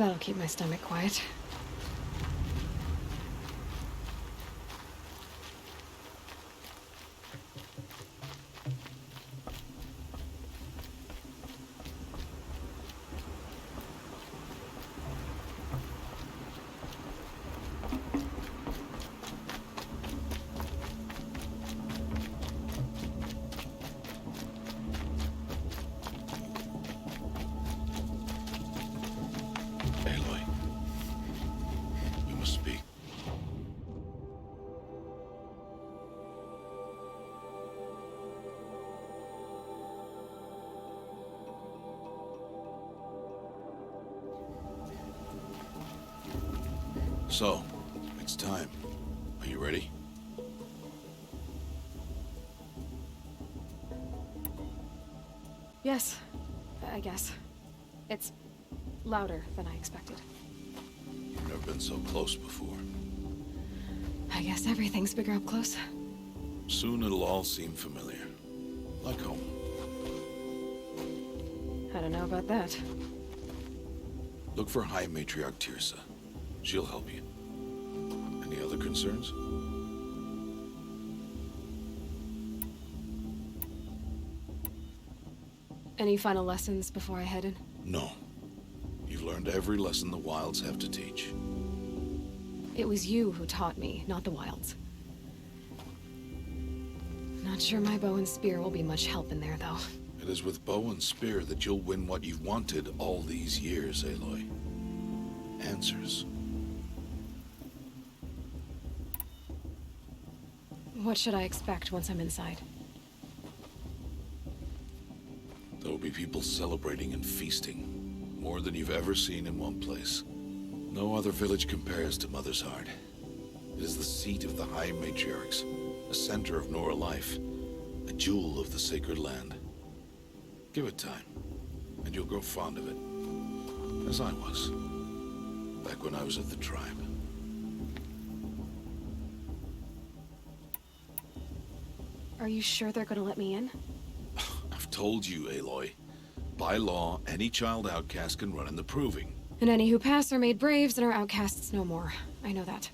That'll keep my stomach quiet. Aloy, we must speak. So, it's time. Are you ready? Yes, I guess. It's louder than I expected. You've never been so close before. I guess everything's bigger up close. Soon it'll all seem familiar. Like home. I don't know about that. Look for High Matriarch Teersa. She'll help you. Any other concerns? Any final lessons before I head in? No. You've learned every lesson the Wilds have to teach. It was you who taught me, not the Wilds. Not sure my bow and spear will be much help in there, though. It is with bow and spear that you'll win what you've wanted all these years, Aloy. Answers. What should I expect once I'm inside? There will be people celebrating and feasting. More than you've ever seen in one place. No other village compares to Mother's Heart. It is the seat of the High Matriarchs, a center of Nora life, a jewel of the sacred land. Give it time, and you'll grow fond of it. As I was, back when I was at the tribe. Are you sure they're gonna let me in? I've told you, Aloy. By law, any child outcast can run in the Proving. And any who pass are made braves and are outcasts no more. I know that.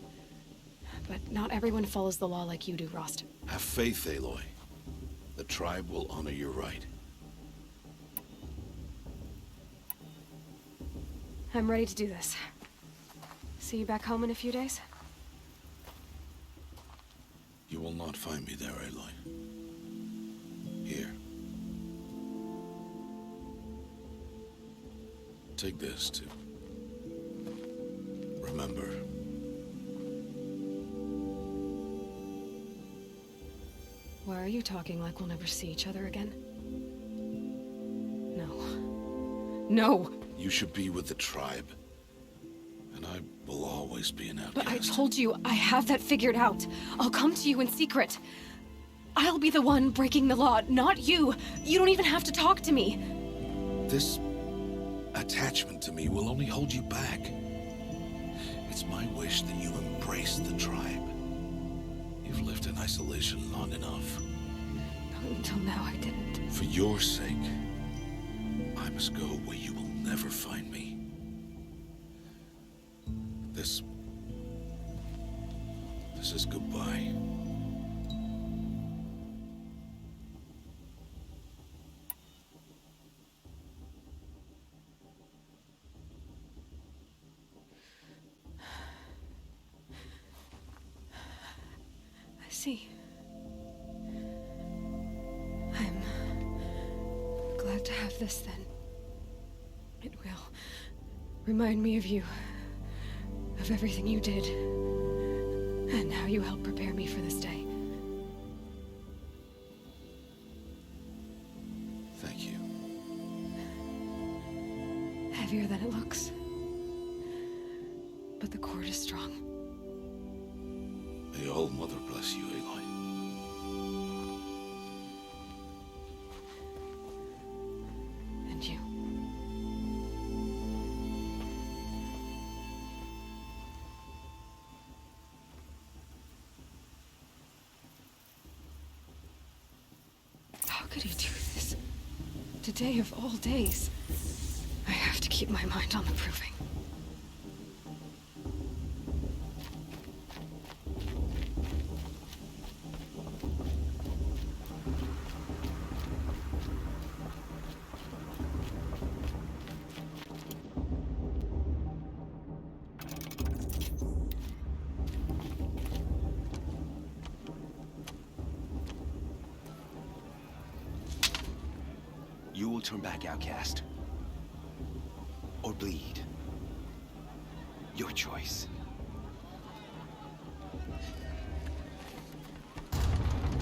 But not everyone follows the law like you do, Rost. Have faith, Aloy. The tribe will honor your right. I'm ready to do this. See you back home in a few days? You will not find me there, Aloy. Here. Take this, too. Remember. Why are you talking like we'll never see each other again? No. No! You should be with the tribe. And I will always be an outcast. But I told you, I have that figured out. I'll come to you in secret. I'll be the one breaking the law, not you. You don't even have to talk to me. This attachment to me will only hold you back. It's my wish that you embrace the tribe. You've lived in isolation long enough. Until now, I didn't. For your sake, I must go where you will never find me. This is goodbye. I see. I'm glad to have this then. It will remind me of you, of everything you did, and how you helped prepare me for this day. Thank you. Heavier than it looks. But the cord is strong. May All Mother bless you, Aloy. And you. How could he do this? Today of all days. I have to keep my mind on the Proving. turn back, outcast. Or bleed. Your choice.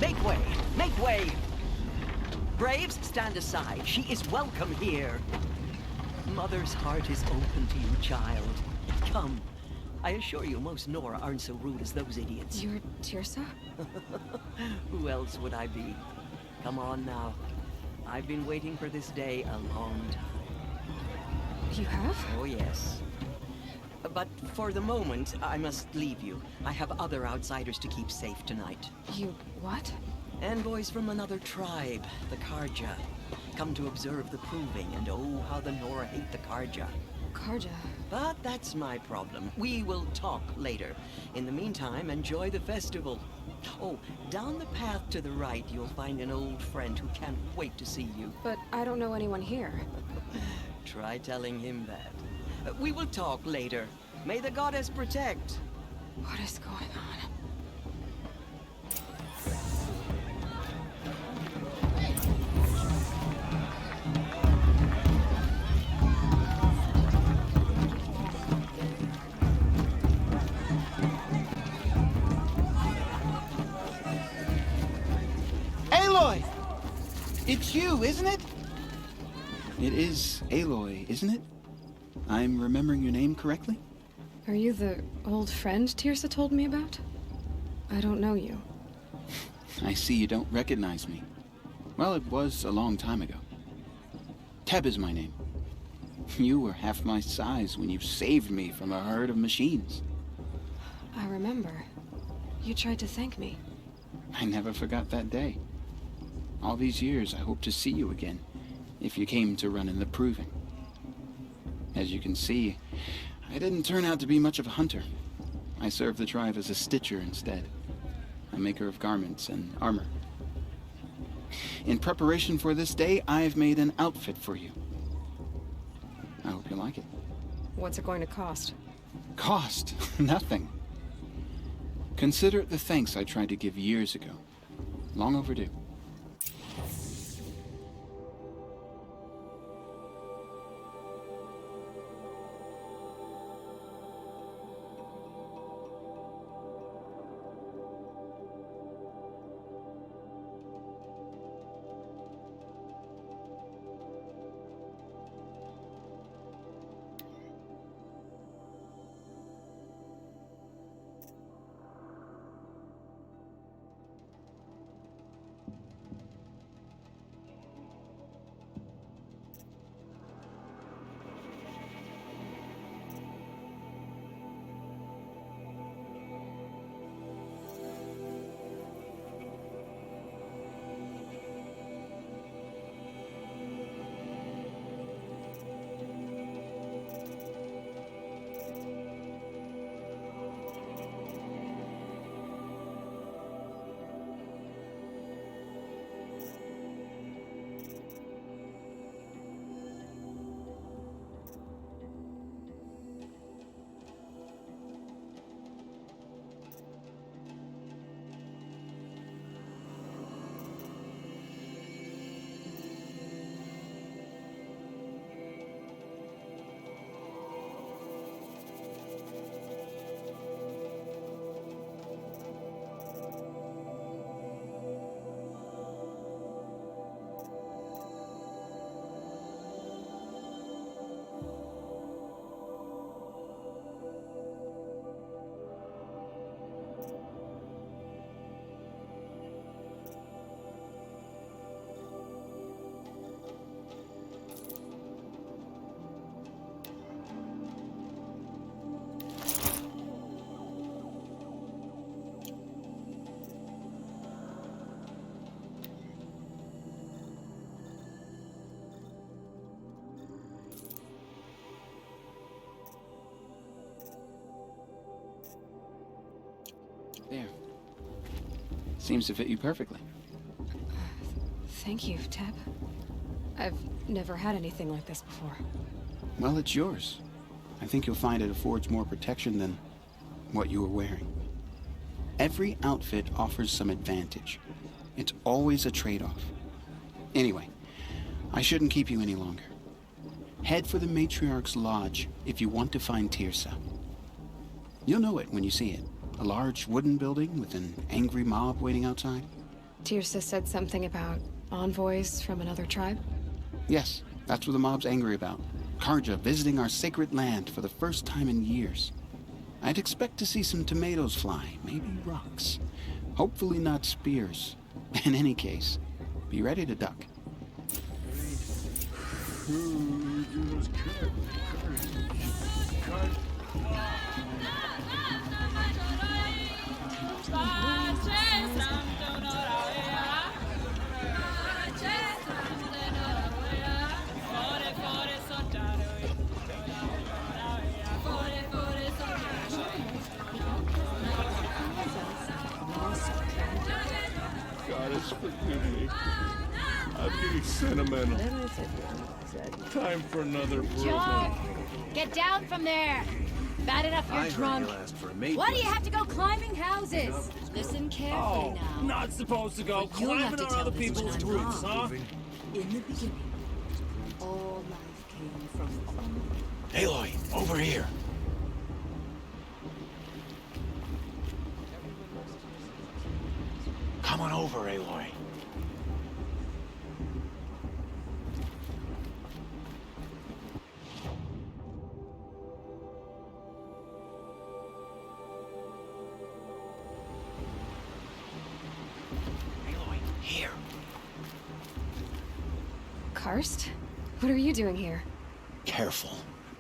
Make way! Make way! Braves, stand aside. She is welcome here. Mother's heart is open to you, child. Come. I assure you, most Nora aren't so rude as those idiots. You're Teersa? Who else would I be? Come on now. I've been waiting for this day a long time. You have? Oh, yes. But for the moment, I must leave you. I have other outsiders to keep safe tonight. You what? Envoys from another tribe, the Carja. Come to observe the proving, and oh, how the Nora hate the Carja. Carja. But that's my problem. We will talk later. In the meantime, enjoy the festival. Oh, down the path to the right, you'll find an old friend who can't wait to see you. But I don't know anyone here. Try telling him that. We will talk later. May the goddess protect. What is going on? Aloy! It's you, isn't it? It is Aloy, isn't it? I'm remembering your name correctly? Are you the old friend Teersa told me about? I don't know you. I see you don't recognize me. Well, it was a long time ago. Teb is my name. You were half my size when you saved me from a herd of machines. I remember. You tried to thank me. I never forgot that day. All these years, I hope to see you again, if you came to run in the Proving. As you can see, I didn't turn out to be much of a hunter. I served the tribe as a stitcher instead, a maker of garments and armor. In preparation for this day, I've made an outfit for you. I hope you like it. What's it going to cost? Cost? Nothing. Consider it the thanks I tried to give years ago. Long overdue. There. Seems to fit you perfectly. Thank you, Teb. I've never had anything like this before. Well, it's yours. I think you'll find it affords more protection than what you were wearing. Every outfit offers some advantage. It's always a trade-off. Anyway, I shouldn't keep you any longer. Head for the Matriarch's Lodge if you want to find Teersa. You'll know it when you see it. A large wooden building with an angry mob waiting outside. Teersa said something about envoys from another tribe? Yes, that's what the mob's angry about. Carja visiting our sacred land for the first time in years. I'd expect to see some tomatoes fly, maybe rocks. Hopefully not spears. In any case, be ready to duck. Goddess, forgive me. I'm getting sentimental. Time for another brew. Joe, get down from there. Bad enough you're drunk. Why do you have to go climbing houses? Listen carefully now. Not supposed to go You'll have climbing to on tell other this people's when I'm roofs, huh? In the beginning, all life came from Aloy, over here. Come on over, Aloy. Aloy, here. Karst? What are you doing here? Careful.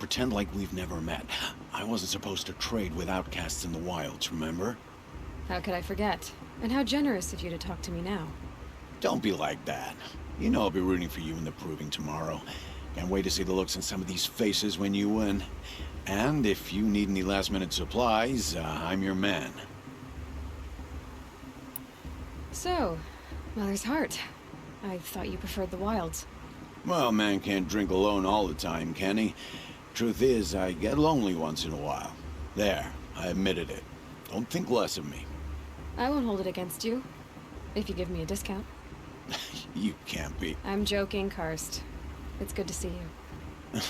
Pretend like we've never met. I wasn't supposed to trade with outcasts in the wilds, remember? How could I forget? And how generous of you to talk to me now. Don't be like that. You know I'll be rooting for you in the proving tomorrow. Can't wait to see the looks on some of these faces when you win. And if you need any last-minute supplies, I'm your man. So, Mother's Heart. I thought you preferred the wilds. Well, man can't drink alone all the time, can he? Truth is, I get lonely once in a while. There, I admitted it. Don't think less of me. I won't hold it against you, if you give me a discount. You can't be. I'm joking, Karst. It's good to see you.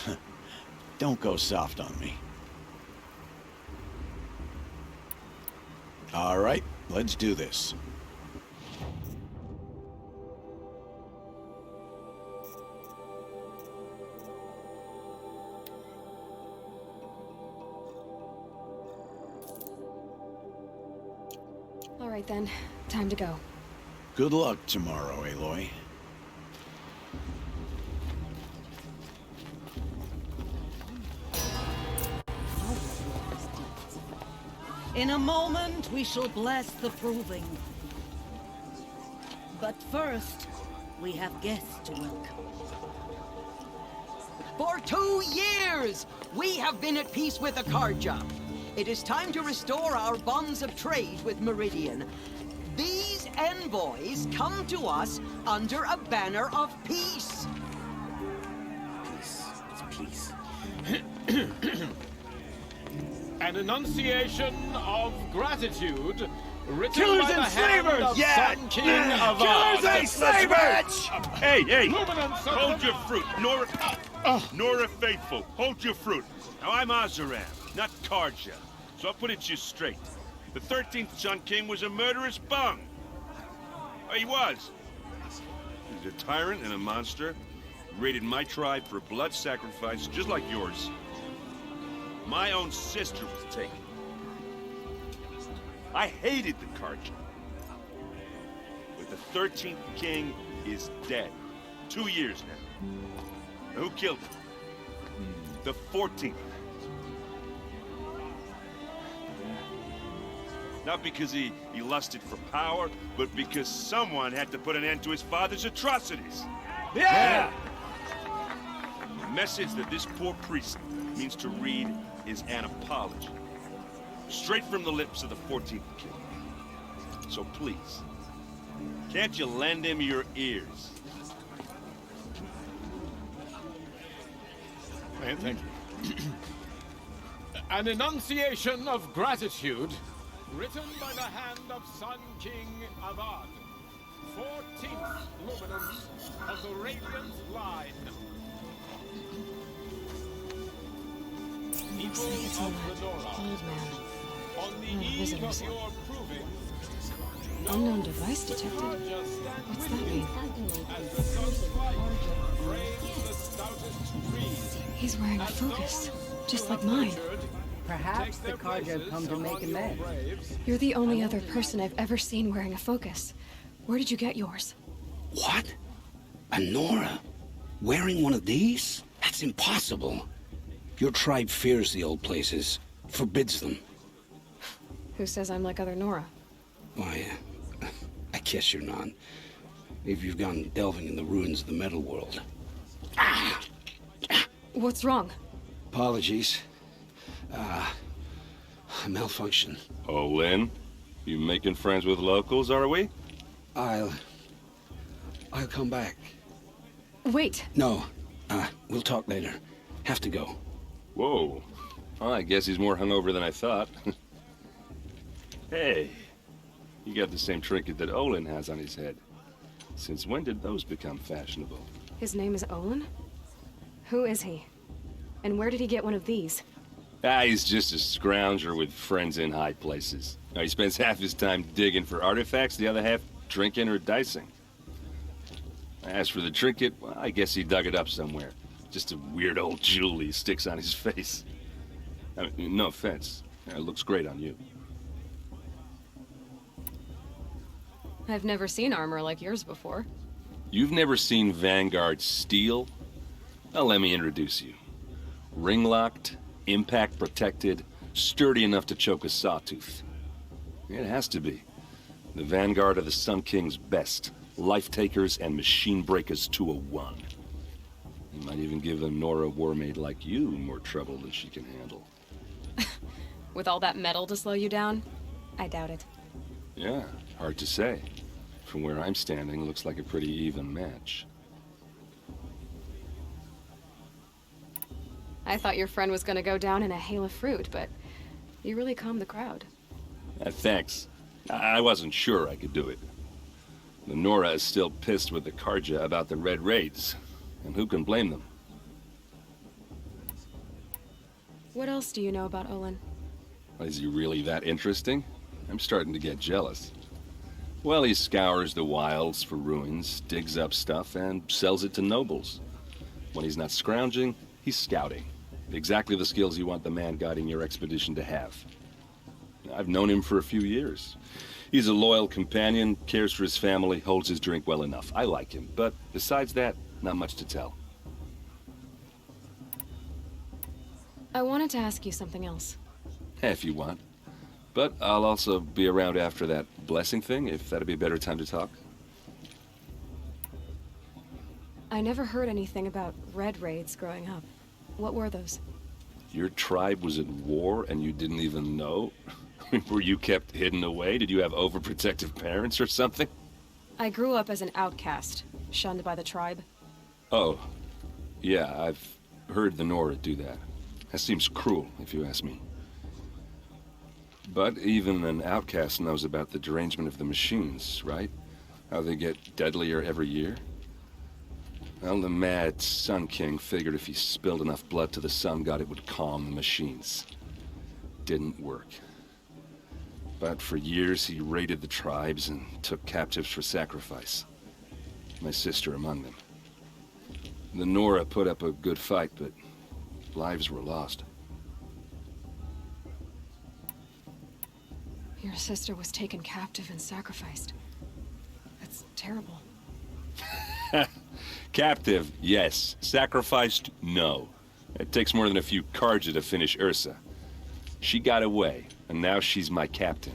Don't go soft on me. All right, let's do this. All right then, time to go. Good luck tomorrow, Aloy. In a moment, we shall bless the proving. But first, we have guests to welcome. For 2 years, we have been at peace with the Carja. It is time to restore our bonds of trade with Meridian. These envoys come to us under a banner of peace. Peace. It's peace. An enunciation of gratitude written Killers by the and hand slavers! of Yeah! Sun King Avad. Killers and slavers! Hey, hey! Luminance of Hold the- your fruit, Nora Faithful. Hold your fruit. Now I'm Oseram, not Carja, so I'll put it to you straight. The 13th Sun King was a murderous bung. Oh, he was. He's a tyrant and a monster. He raided my tribe for blood sacrifice, just like yours. My own sister was taken. I hated the Carja. But the 13th king is dead. 2 years now. Now, who killed him? The 14th. Not because he lusted for power, but because someone had to put an end to his father's atrocities. Yeah! The message that this poor priest means to read is an apology. Straight from the lips of the 14th king. So please, can't you lend him your ears? Thank you. An enunciation of gratitude written by the hand of Sun King Avad. 14th luminance of the Radiant Line. Looks like it's an old man. On the One of the eve visitors. of your proving, Unknown device detected. What's that mean? as the sun's light frames the stoutest trees. He's wearing a focus, just like mine. Perhaps the Carja have come to make amends. You're the only other person I've ever seen wearing a focus. Where did you get yours? What? A Nora? Wearing one of these? That's impossible. Your tribe fears the old places, forbids them. Who says I'm like other Nora? Why, I guess you're not. If you've gone delving in the ruins of the metal world. What's wrong? Apologies. Malfunction. Oh, Lynn? You making friends with locals, are we? I'll come back. Wait. No, we'll talk later. Have to go. Whoa. Well, I guess he's more hungover than I thought. Hey, you got the same trinket that Olin has on his head. Since when did those become fashionable? His name is Olin? Who is he? And where did he get one of these? He's just a scrounger with friends in high places. Now, he spends half his time digging for artifacts, the other half drinking or dicing. As for the trinket, well, I guess he dug it up somewhere. Just a weird old jewel he sticks on his face. I mean, no offense. It looks great on you. I've never seen armor like yours before. You've never seen Vanguard steel? Well, let me introduce you. Ring-locked, impact-protected, sturdy enough to choke a sawtooth. It has to be. The Vanguard of the Sun King's best. Life-takers and machine-breakers to a one. You might even give a Nora warmaid like you more trouble than she can handle. With all that metal to slow you down? I doubt it. Yeah, hard to say. From where I'm standing, looks like a pretty even match. I thought your friend was gonna go down in a hail of fruit, but you really calmed the crowd. Thanks. I wasn't sure I could do it. The Nora is still pissed with the Carja about the Red Raids, and who can blame them? What else do you know about Olin? Is he really that interesting? I'm starting to get jealous. Well, he scours the wilds for ruins, digs up stuff, and sells it to nobles. When he's not scrounging, he's scouting. Exactly the skills you want the man guiding your expedition to have. I've known him for a few years. He's a loyal companion, cares for his family, holds his drink well enough. I like him, but besides that, not much to tell. I wanted to ask you something else. If you want. But I'll also be around after that blessing thing, if that'd be a better time to talk. I never heard anything about Red Raids growing up. What were those? Your tribe was at war and you didn't even know? Were you kept hidden away? Did you have overprotective parents or something? I grew up as an outcast, shunned by the tribe. Oh, yeah, I've heard the Nora do that. That seems cruel, if you ask me. But even an outcast knows about the derangement of the machines, right? How they get deadlier every year? Well, the mad Sun King figured if he spilled enough blood to the Sun God, it would calm the machines. Didn't work. But for years, he raided the tribes and took captives for sacrifice. My sister among them. The Nora put up a good fight, but lives were lost. Your sister was taken captive and sacrificed. That's terrible. Captive, yes. Sacrificed, no. It takes more than a few Carja to finish Ursa. She got away, and now she's my captain.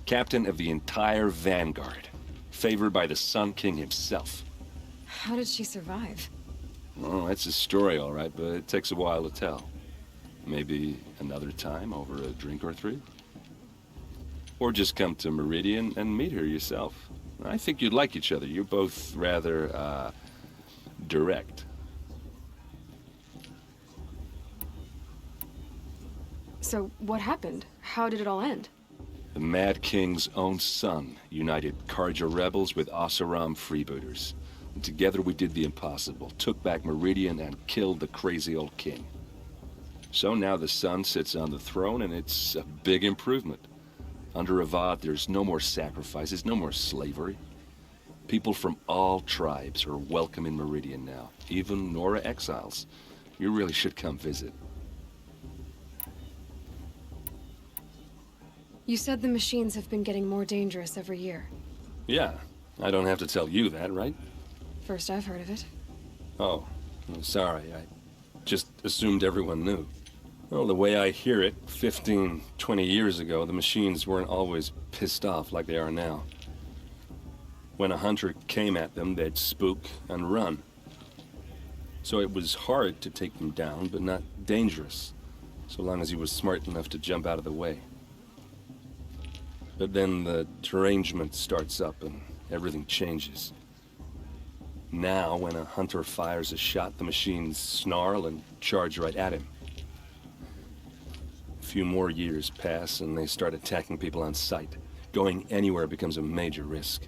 Captain of the entire Vanguard. Favored by the Sun King himself. How did she survive? Well, that's a story, all right, but it takes a while to tell. Maybe another time over a drink or three? Or just come to Meridian and meet her yourself. I think you'd like each other. You're both rather, direct. So, what happened? How did it all end? The Mad King's own son united Carja rebels with Oseram freebooters. And together we did the impossible, took back Meridian and killed the crazy old king. So now the son sits on the throne, and it's a big improvement. Under Avad, there's no more sacrifices, no more slavery. People from all tribes are welcome in Meridian now, even Nora exiles. You really should come visit. You said the machines have been getting more dangerous every year. Yeah, I don't have to tell you that, right? First I've heard of it. Oh, I'm sorry. I just assumed everyone knew. Well, the way I hear it, 15, 20 years ago, the machines weren't always pissed off like they are now. When a hunter came at them, they'd spook and run. So it was hard to take them down, but not dangerous, so long as he was smart enough to jump out of the way. But then the derangement starts up and everything changes. Now, when a hunter fires a shot, the machines snarl and charge right at him. A few more years pass and they start attacking people on sight. Going anywhere becomes a major risk.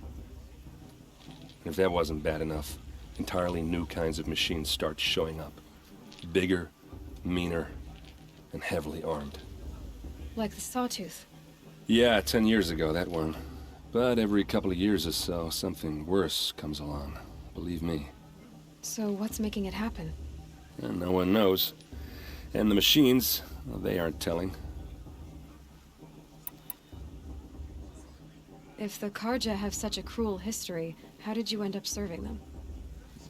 And if that wasn't bad enough, entirely new kinds of machines start showing up. Bigger, meaner, and heavily armed. Like the Sawtooth. Yeah, 10 years ago, that one. But every couple of years or so, something worse comes along. Believe me. So what's making it happen? And no one knows. And the machines, well, they aren't telling. If the Carja have such a cruel history, how did you end up serving them?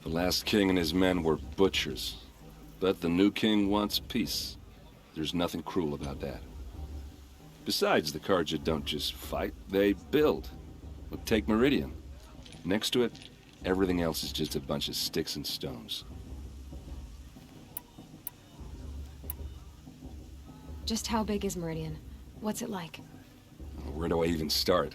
The last king and his men were butchers. But the new king wants peace. There's nothing cruel about that. Besides, the Carja don't just fight, they build. Well, take Meridian. Next to it, everything else is just a bunch of sticks and stones. Just how big is Meridian? What's it like? Where do I even start?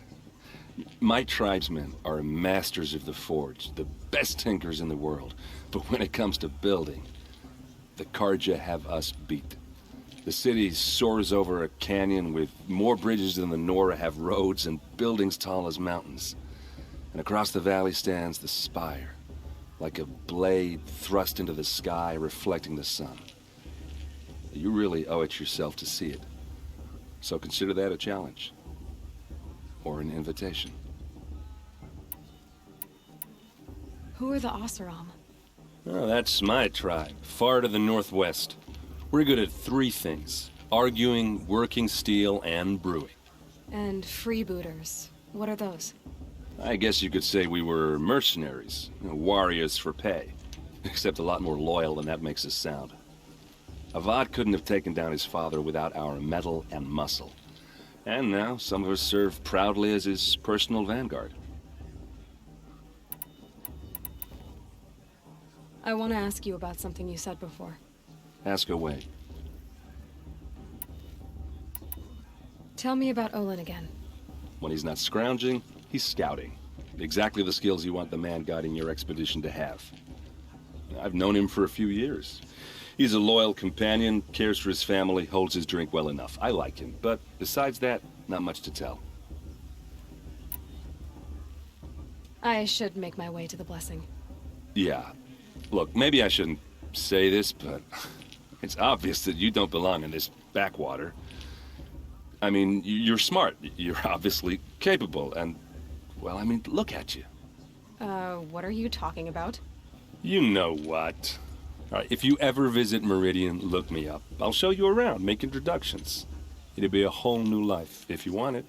My tribesmen are masters of the forge, the best tinkers in the world. But when it comes to building, the Carja have us beat. The city soars over a canyon with more bridges than the Nora have roads and buildings tall as mountains. And across the valley stands the spire, like a blade thrust into the sky reflecting the sun. You really owe it yourself to see it. So consider that a challenge. Or an invitation. Who are the Oseram? Oh, that's my tribe, far to the northwest. We're good at three things: arguing, working steel, and brewing. And freebooters. What are those? I guess you could say we were mercenaries, warriors for pay. Except a lot more loyal than that makes us sound. Avad couldn't have taken down his father without our metal and muscle. And now, some of us serve proudly as his personal vanguard. I want to ask you about something you said before. Ask away. Tell me about Olin again. When he's not scrounging, he's scouting. Exactly the skills you want the man guiding your expedition to have. I've known him for a few years. He's a loyal companion, cares for his family, holds his drink well enough. I like him, but besides that, not much to tell. I should make my way to the blessing. Yeah. Look, maybe I shouldn't say this, but it's obvious that you don't belong in this backwater. I mean, you're smart. You're obviously capable, and, well, I mean, look at you. What are you talking about? You know what. All right, if you ever visit Meridian, look me up. I'll show you around, make introductions. It'll be a whole new life, if you want it.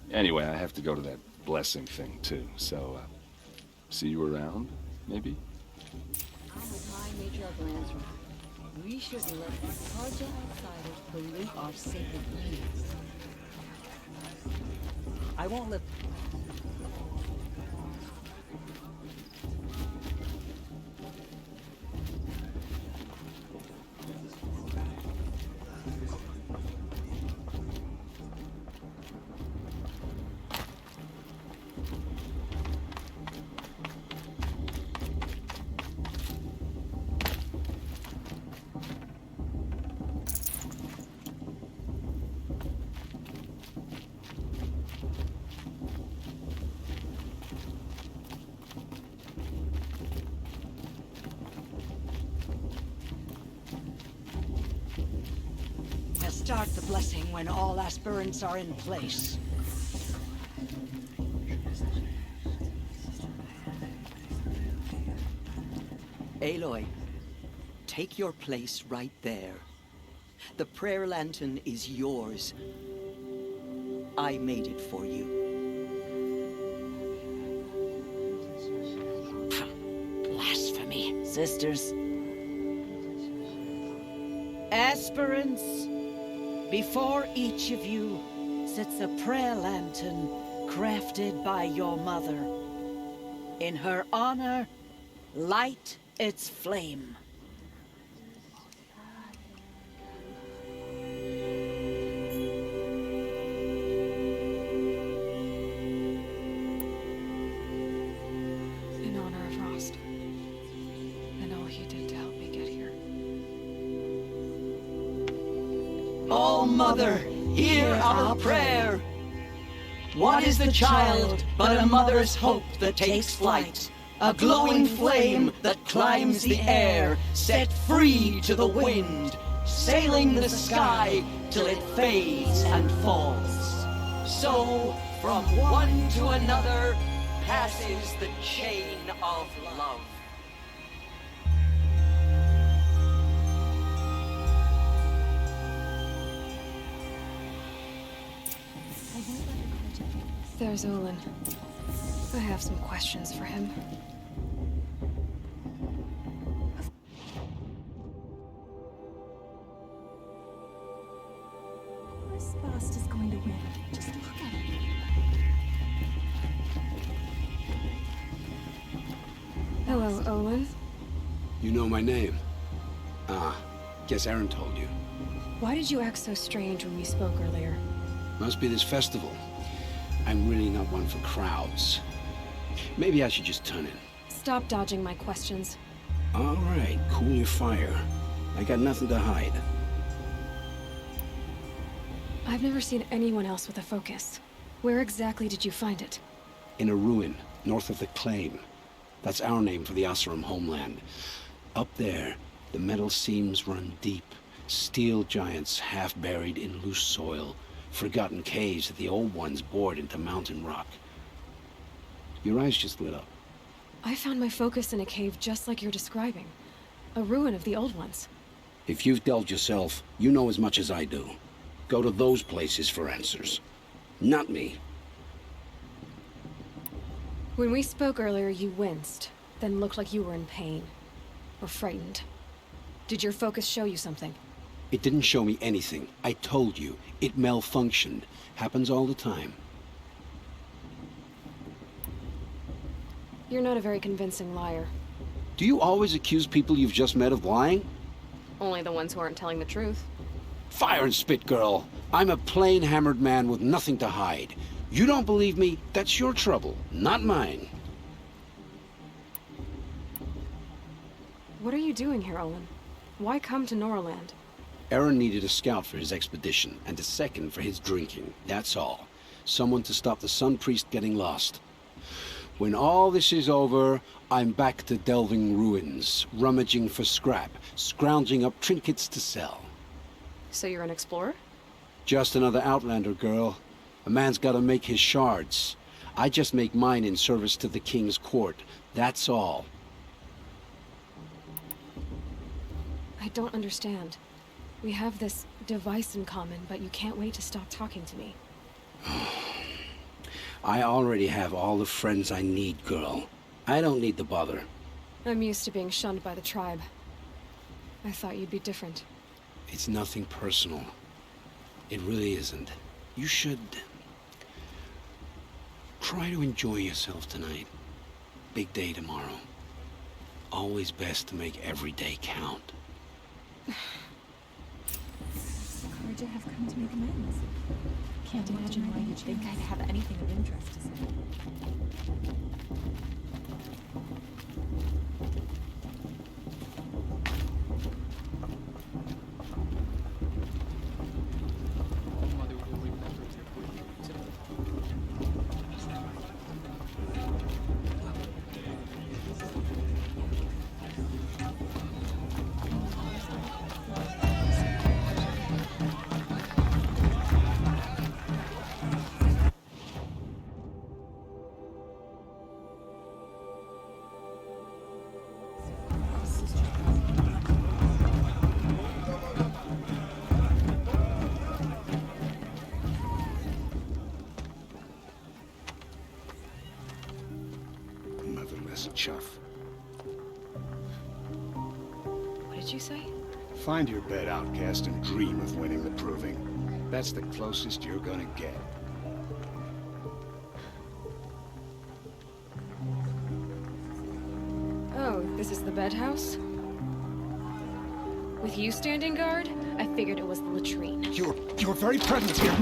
Anyway, I have to go to that blessing thing, too, so, see you around, maybe? I'm with High Matriarch Lansra. We shouldn't let the Carja outsiders pollute our sacred lands. I won't let... start the blessing when all aspirants are in place. Aloy, take your place right there. The prayer lantern is yours. I made it for you. Blasphemy. Sisters. Aspirants, before each of you sits a prayer lantern crafted by your mother. In her honor, light its flame. In honor of Rost, and all he did to help me get here. Oh, Mother, hear our prayer. What is the child but a mother's hope that takes flight? A glowing flame that climbs the air, set free to the wind, sailing the sky till it fades and falls. So, from one to another, passes the chain of love. There's Olin. I have some questions for him. Bast is going to win. Just look at him. Hello, Olin. You know my name? Ah, guess Aaron told you. Why did you act so strange when we spoke earlier? Must be this festival. I'm really not one for crowds. Maybe I should just turn in. Stop dodging my questions. All right, cool your fire. I got nothing to hide. I've never seen anyone else with a focus. Where exactly did you find it? In a ruin, north of the Claim. That's our name for the Oseram homeland. Up there, the metal seams run deep. Steel giants half buried in loose soil. Forgotten caves that the old ones bored into mountain rock. Your eyes just lit up. I found my focus in a cave just like you're describing. A ruin of the old ones. If you've delved yourself, you know as much as I do. Go to those places for answers. Not me. When we spoke earlier, you winced, then looked like you were in pain. Or frightened. Did your focus show you something? It didn't show me anything. I told you. It malfunctioned. Happens all the time. You're not a very convincing liar. Do you always accuse people you've just met of lying? Only the ones who aren't telling the truth. Fire and spit, girl. I'm a plain hammered man with nothing to hide. You don't believe me? That's your trouble, not mine. What are you doing here, Olin? Why come to Noraland? Aaron needed a scout for his expedition, and a second for his drinking. That's all. Someone to stop the Sun Priest getting lost. When all this is over, I'm back to delving ruins, rummaging for scrap, scrounging up trinkets to sell. So you're an explorer? Just another Outlander, girl. A man's gotta make his shards. I just make mine in service to the King's court. That's all. I don't understand. We have this device in common, but you can't wait to stop talking to me. I already have all the friends I need, girl. I don't need the bother. I'm used to being shunned by the tribe. I thought you'd be different. It's nothing personal. It really isn't. You should... try to enjoy yourself tonight. Big day tomorrow. Always best to make every day count. Carja have come to make amends. Can't imagine why you'd think I'd have anything of interest to say. did you say? Find your bed, outcast, and dream of winning the proving. That's the closest you're gonna get. Oh, this is the bed house? With you standing guard, I figured it was the latrine. Your very presence here.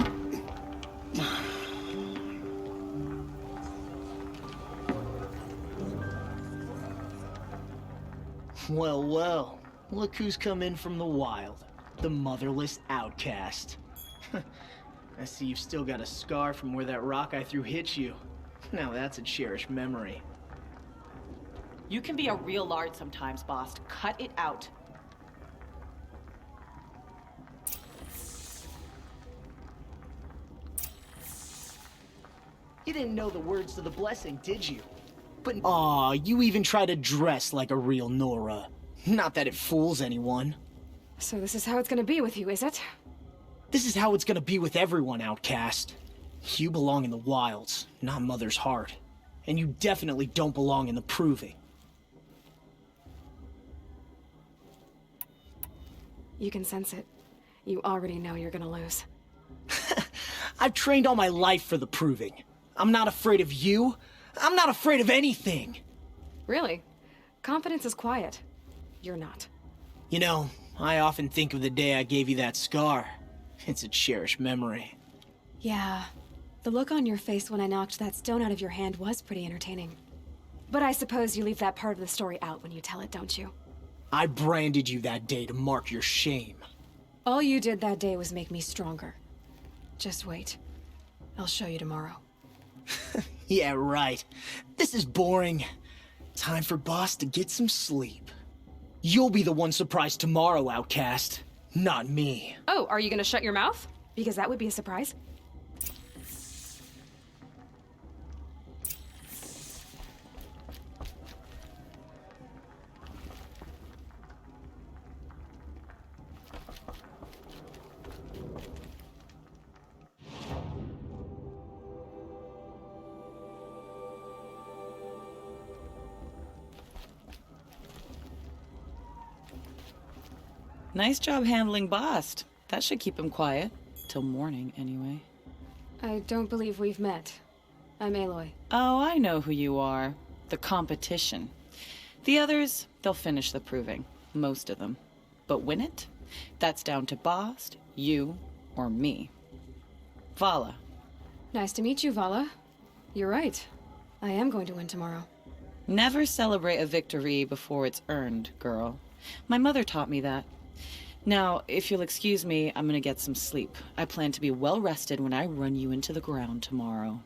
Well, well. Look who's come in from the wild. The motherless outcast. I see you've still got a scar from where that rock I threw hit you. Now that's a cherished memory. You can be a real lard sometimes, boss. Cut it out. You didn't know the words to the blessing, did you? But aw, you even try to dress like a real Nora. Not that it fools anyone. So this is how it's gonna be with you, is it? This is how it's gonna be with everyone, outcast. You belong in the wilds, not Mother's Heart. And you definitely don't belong in the proving. You can sense it. You already know you're gonna lose. I've trained all my life for the proving. I'm not afraid of you. I'm not afraid of anything. Really? Confidence is quiet. You're not. You know, I often think of the day I gave you that scar. It's a cherished memory. Yeah. The look on your face when I knocked that stone out of your hand was pretty entertaining. But I suppose you leave that part of the story out when you tell it, don't you? I branded you that day to mark your shame. All you did that day was make me stronger. Just wait. I'll show you tomorrow. Yeah, right. This is boring. Time for Boss to get some sleep. You'll be the one surprised tomorrow, outcast. Not me. Oh, are you gonna shut your mouth? Because that would be a surprise. Nice job handling Bast. That should keep him quiet. Till morning, anyway. I don't believe we've met. I'm Aloy. Oh, I know who you are. The competition. The others, they'll finish the proving. Most of them. But win it? That's down to Bast, you, or me. Vala. Nice to meet you, Vala. You're right. I am going to win tomorrow. Never celebrate a victory before it's earned, girl. My mother taught me that. Now, if you'll excuse me, I'm gonna get some sleep. I plan to be well rested when I run you into the ground tomorrow.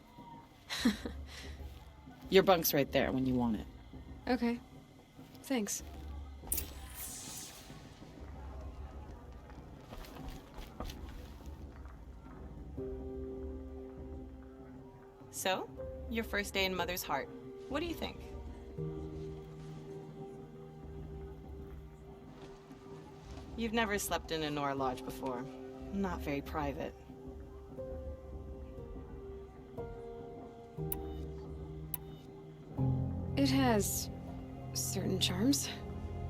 Your bunk's right there when you want it. Okay. Thanks. So, your first day in Mother's Heart. What do you think? You've never slept in a Nora Lodge before. Not very private. It has certain charms.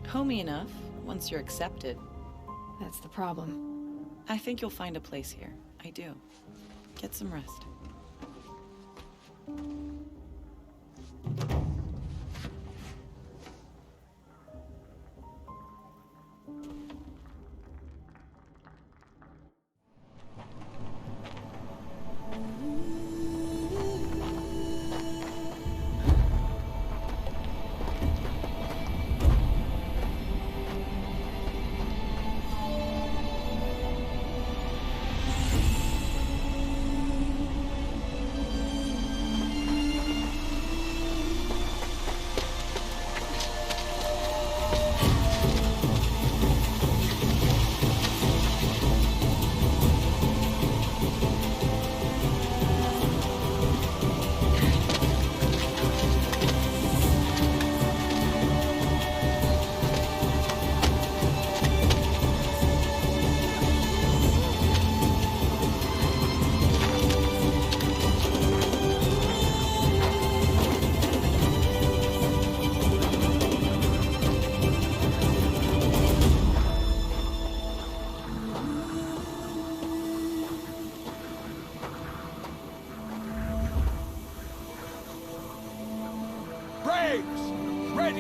Homey enough, once you're accepted. That's the problem. I think you'll find a place here. I do. Get some rest.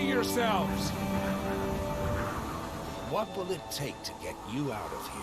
yourselves! What will it take to get you out of here?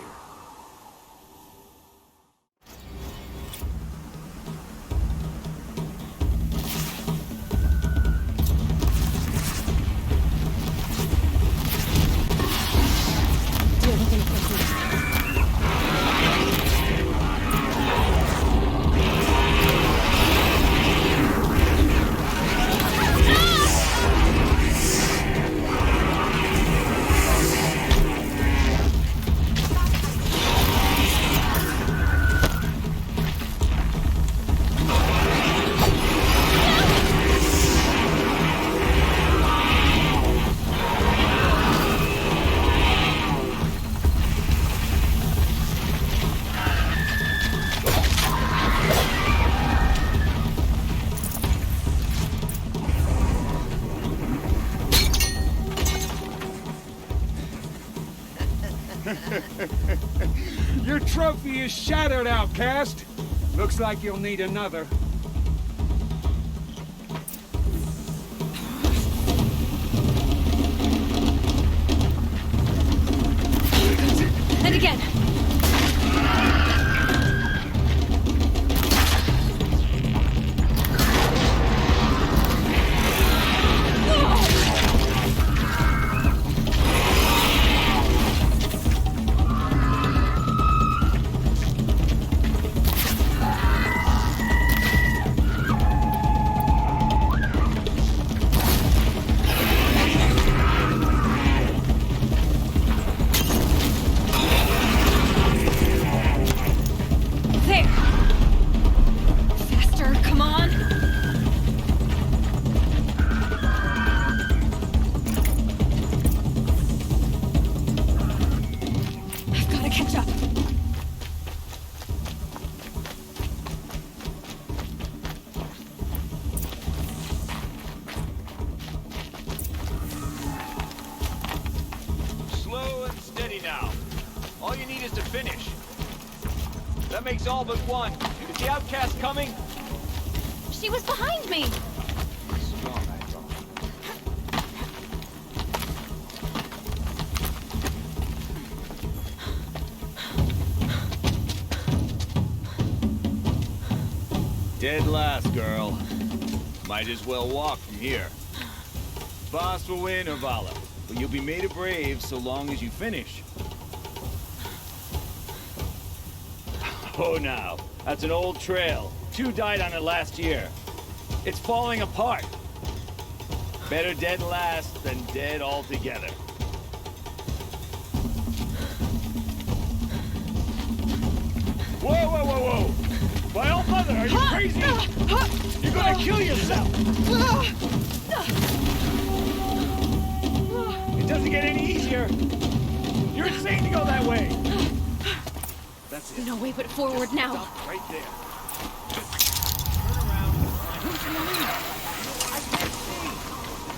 Your trophy is shattered, outcast. Looks like you'll need another. And again. That makes all but one. Is the outcast coming? She was behind me! Strong, I thought. Dead last, girl. Might as well walk from here. Boss will win, Uvala, but you'll be made a brave so long as you finish. Oh, now. That's an old trail. 2 died on it last year. It's falling apart. Better dead last than dead altogether. Whoa, whoa, whoa, whoa! My old mother, are you crazy? You're gonna kill yourself! It doesn't get any easier. You're insane to go that way. That's it. No way but forward Just now. Stop right there. Turn around. Who's in the lead? I can't see.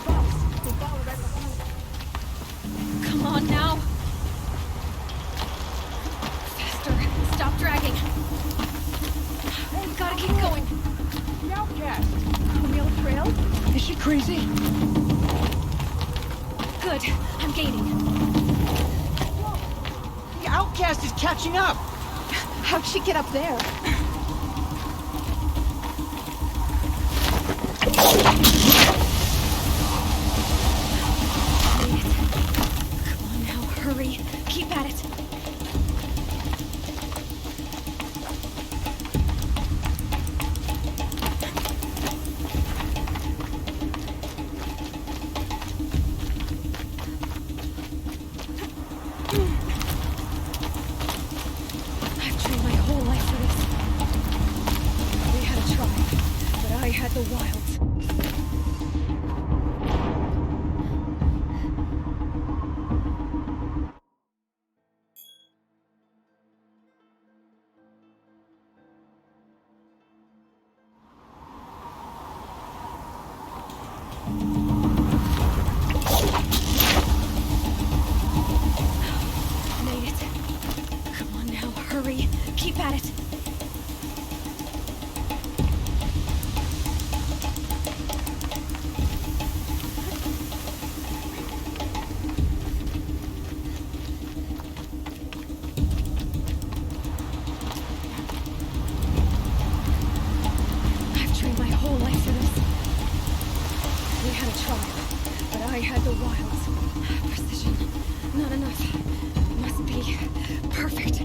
Boss, they followed right behind. Come on now. Faster. Stop dragging. We gotta keep going. The outcast. Camille Trail? Is she crazy? Good. I'm gaining. The outcast is catching up. How'd she get up there? Come on now, hurry. Keep at it. The wilds. Made it. Come on now, hurry. Keep at it. I had the wilds. Precision. Not enough. Must be perfect.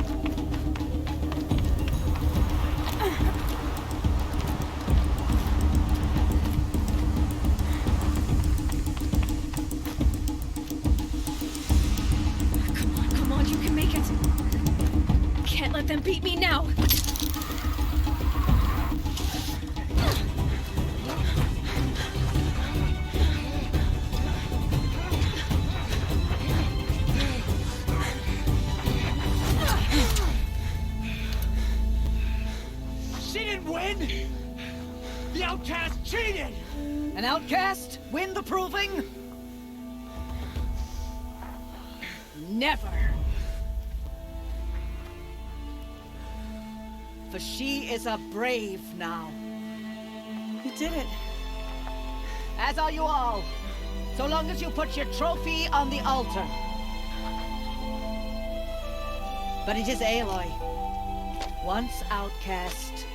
Come on, you can make it. Can't let them beat me now. The outcast cheated! An outcast win the proving? Never! For she is a brave now. You did it. As are you all. So long as you put your trophy on the altar. But it is Aloy. Once outcast,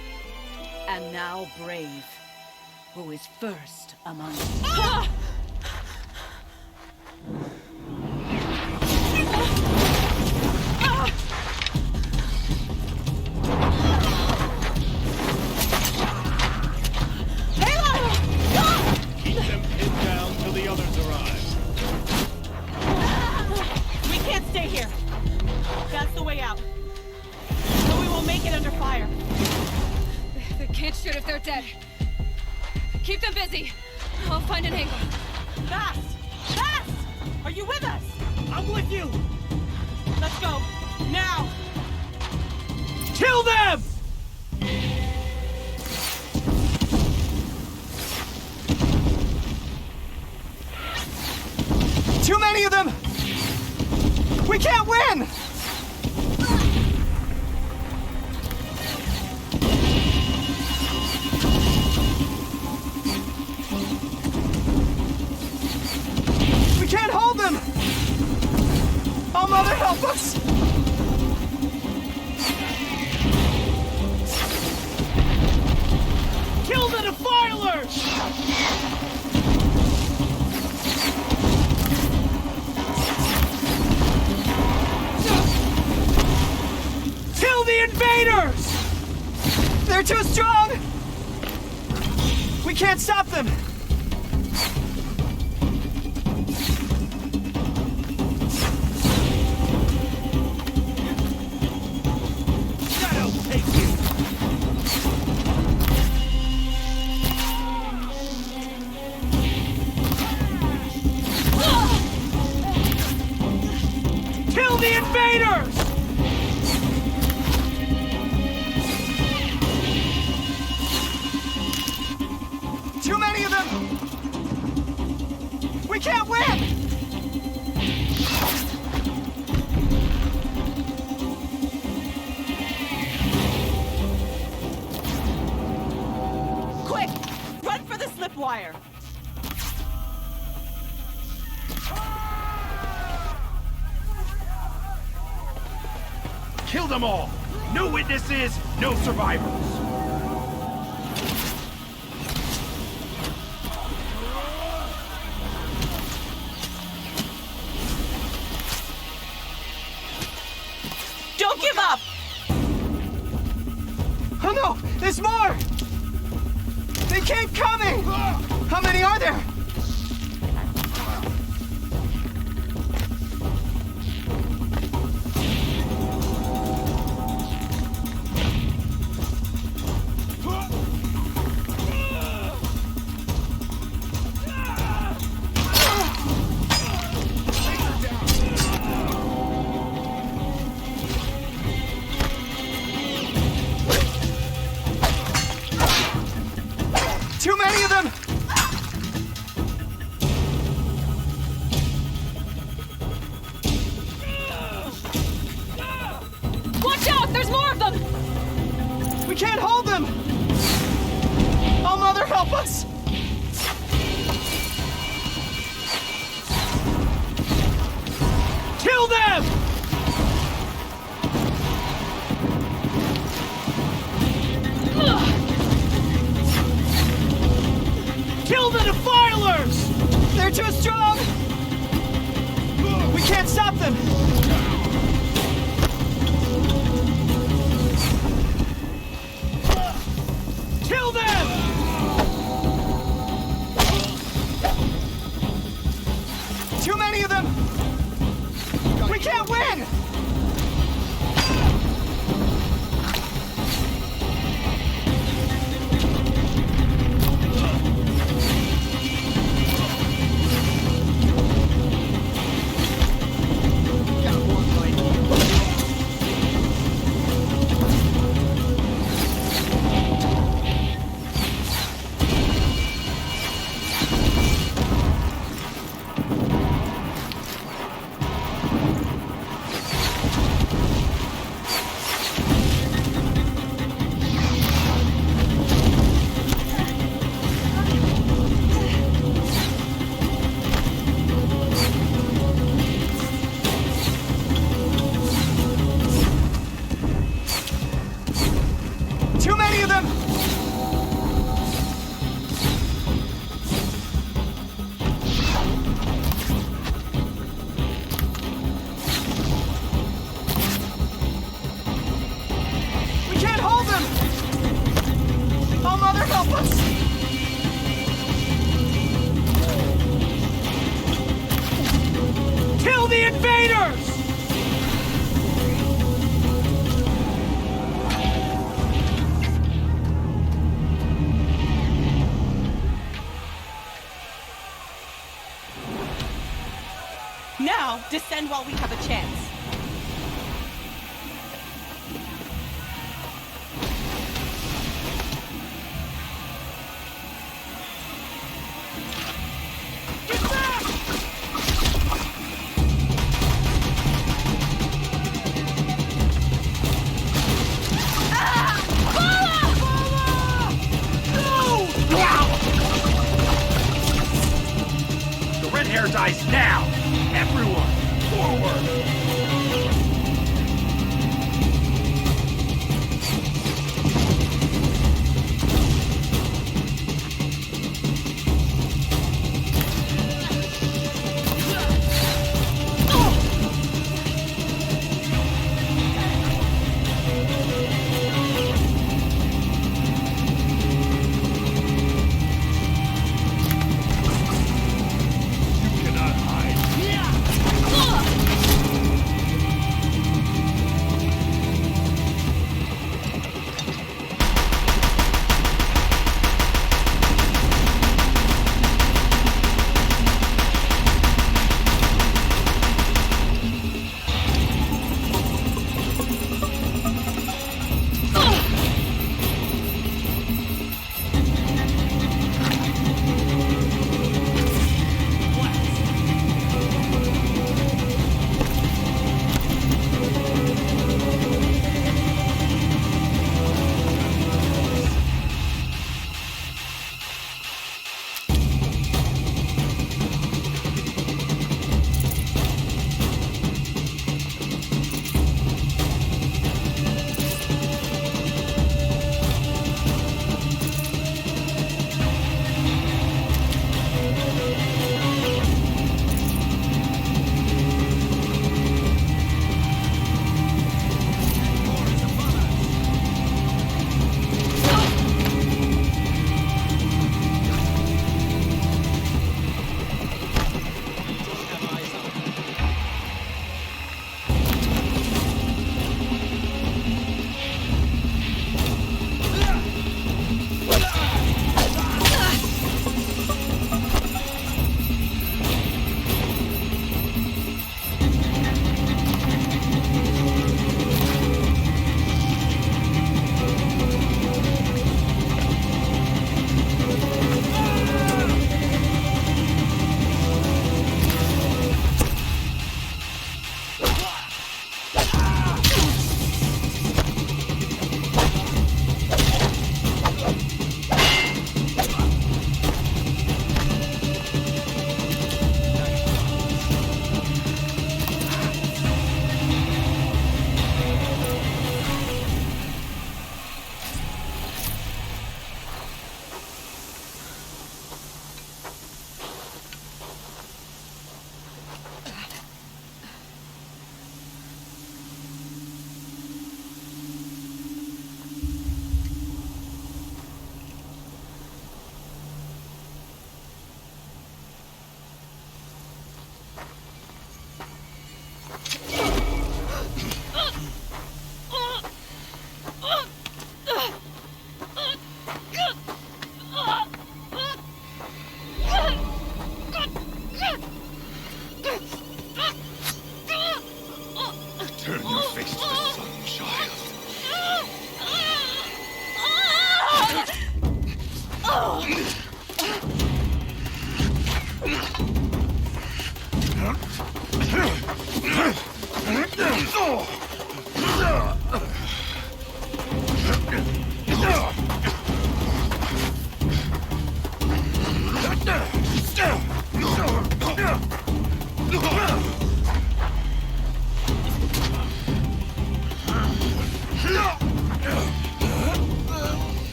and now brave, who is first among us. Ah! Keep them pinned down till the others arrive. We can't stay here. That's the way out. So we won't make it under fire. They can't shoot if they're dead. Keep them busy. I'll find an angle. Fast! Fast! Are you with us? I'm with you! Let's go. Now! Kill them! Too many of them! We can't win! We can't hold them! Oh, Mother, help us! Kill the defilers! Kill the invaders! They're too strong! We can't stop them! That'll take you! Kill the invaders! Too many of them! We can't win! Quick! Run for the slip wire! Kill them all! No witnesses, no survivors! Don't give up! Oh no! There's more! They keep coming! How many are there? Too many of them! Watch out! There's more of them! We can't hold them! Oh, Mother, help us! Kill them! Kill the defilers! They're too strong! We can't stop them! Kill them! Too many of them! We can't win! Too many of them! We can't hold them! Oh, Mother, help us! Kill the invaders! Now, descend while we have a chance. The red hair dies now! Everyone, forward! You cannot hide.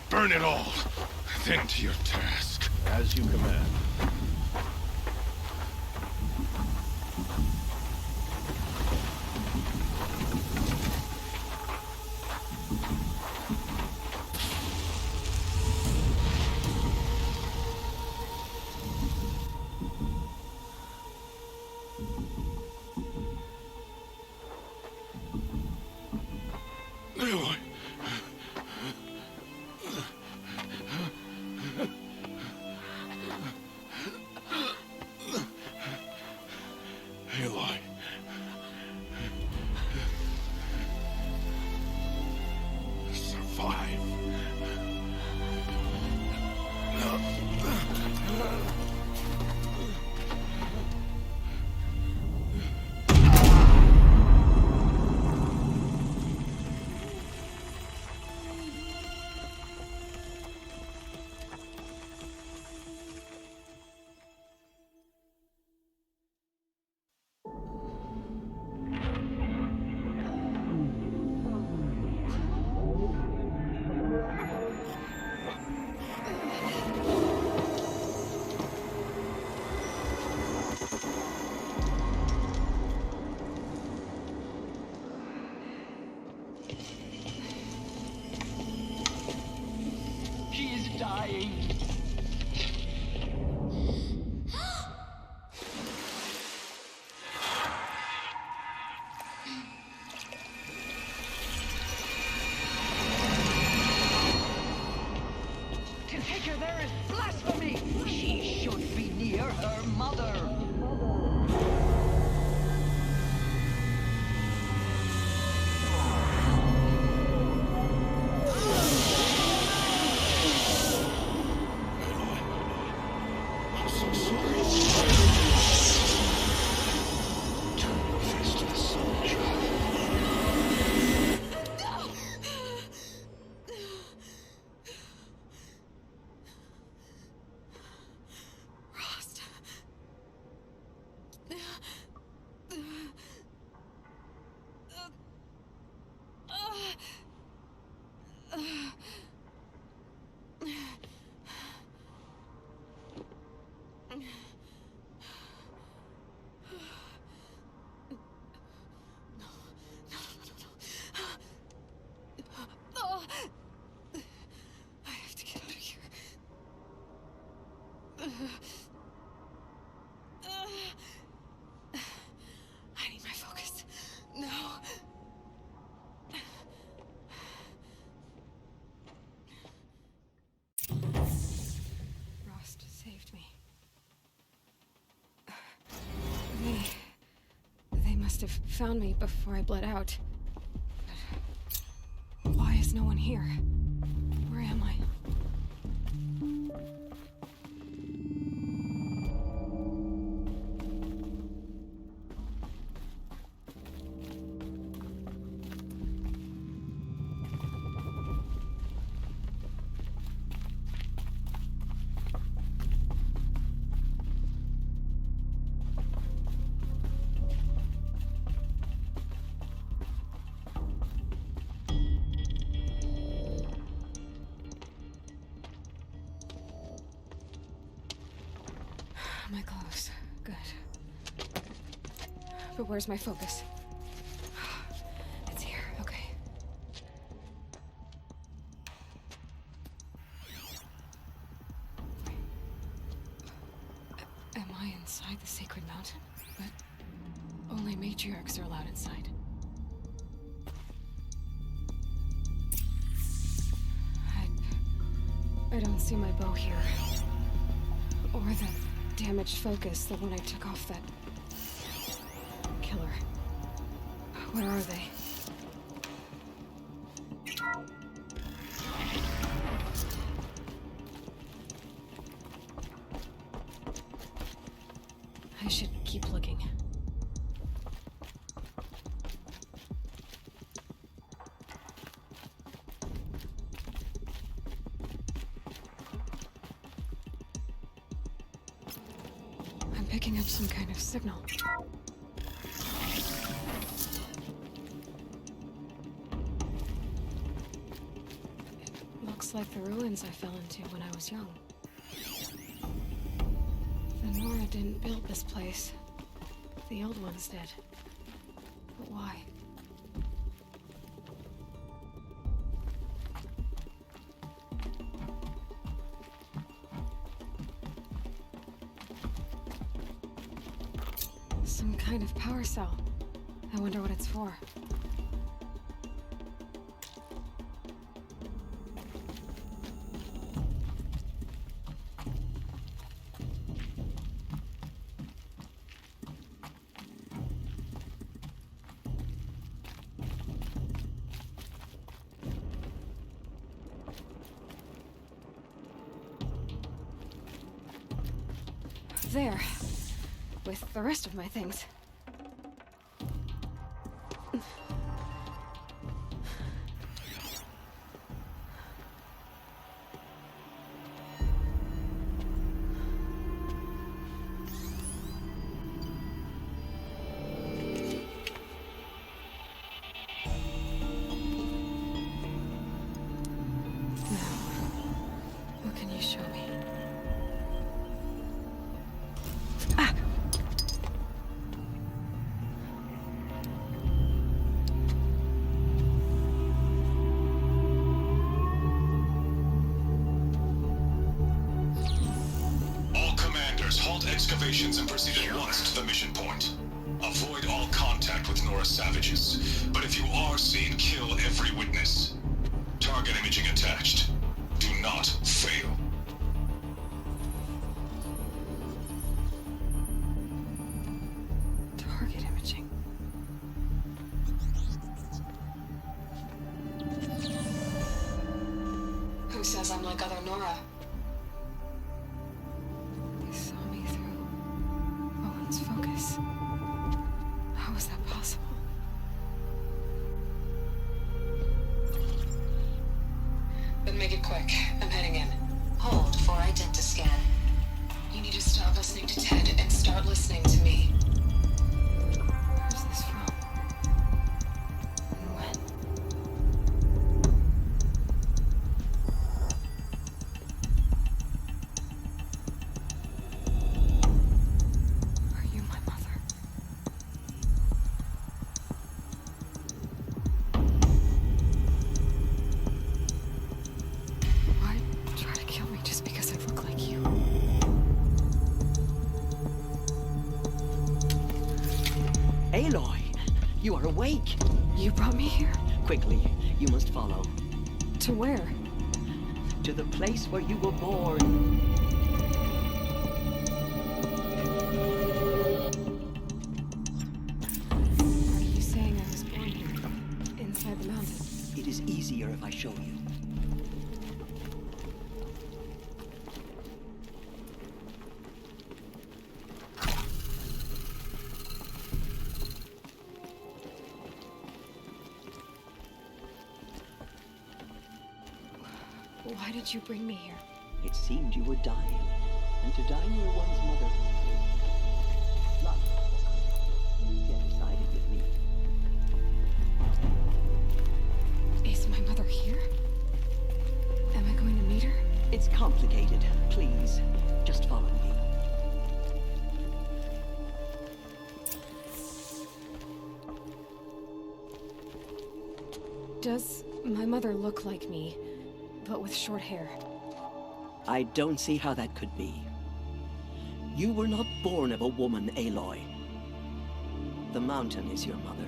Burn it all, then to your task. As you command. Aloy. Aloy. Survive. She is dying. To take her there is blasphemy. She should be near her mother. I'm so sorry. Turn your face to the sun, child. Rost. I have to get out of here. I need my focus. No. Rost saved me. They must have found me before I bled out. But why is no one here? Where am I? My clothes. Good. But where's my focus? It's here. Okay. Am I inside the sacred mountain? But Only matriarchs are allowed inside. I don't see my bow here. Or the damaged focus, the one I took off that killer. Where are they? I should keep looking. I'm picking up some kind of signal. It looks like the ruins I fell into when I was young. The Nora didn't build this place. The old ones did. But why? Some kind of power cell. I wonder what it's for. There, with the rest of my things. What can you show me? Excavations and proceed at once to the mission point. Avoid all contact with Nora savages, but if you are seen, kill every witness. Target imaging attached. Do not fail. Target imaging. Who says I'm like other Nora? Focus. How is that possible? Then make it quick. I'm heading in. Hold for identiscan. You need to stop listening to Ted and start listening to me. Where's this from? And when? Aloy, you are awake. You brought me here? Quickly, you must follow. To where? To the place where you were born. Are you saying I was born here, inside the mountain? It is easier if I show you. Why did you bring me here? It seemed you were dying, and to die near one's mother. Love. Get decided with me. Is my mother here? Am I going to meet her? It's complicated. Please, just follow me. Does my mother look like me, but with short hair? I don't see how that could be. You were not born of a woman, Aloy. The mountain is your mother.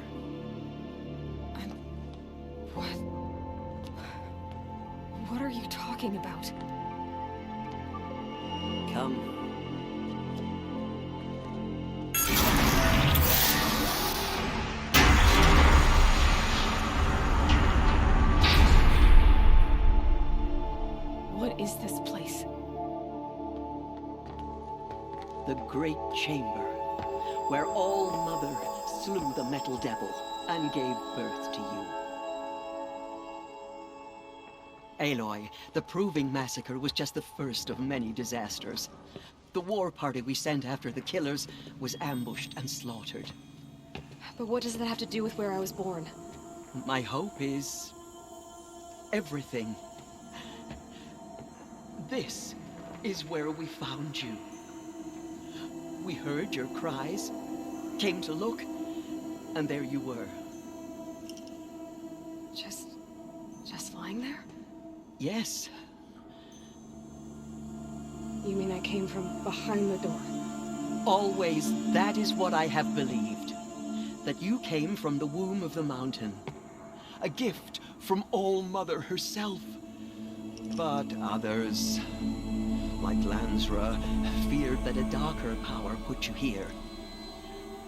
What are you talking about? Come. What is this place? The Great Chamber, where All-Mother slew the Metal Devil and gave birth to you. Aloy, the Proving Massacre was just the first of many disasters. The war party we sent after the killers was ambushed and slaughtered. But what does that have to do with where I was born? My hope is... everything. This is where we found you. We heard your cries, came to look, and there you were. Just lying there? Yes. You mean I came from behind the door? Always, that is what I have believed. That you came from the womb of the mountain. A gift from All-Mother herself. But others, like Lansra, feared that a darker power put you here.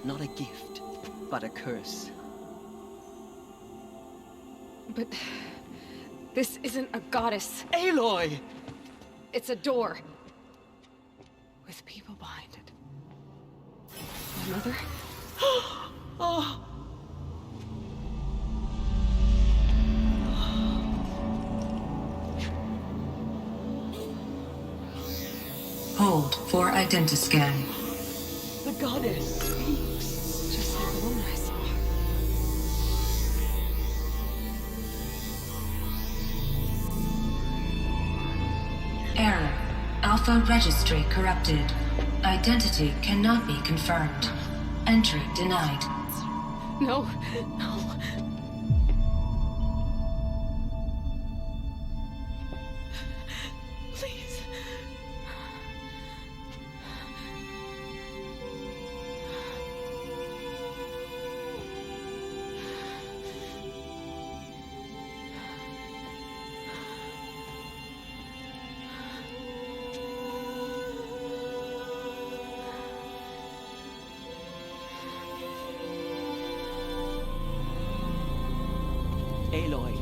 Not a gift, but a curse. But... this isn't a goddess. Aloy! It's a door. With people behind it. My mother? Oh! Hold for identiscan. The goddess speaks. Just like the woman I saw. Error. Alpha registry corrupted. Identity cannot be confirmed. Entry denied. No, no. Please. Aloy,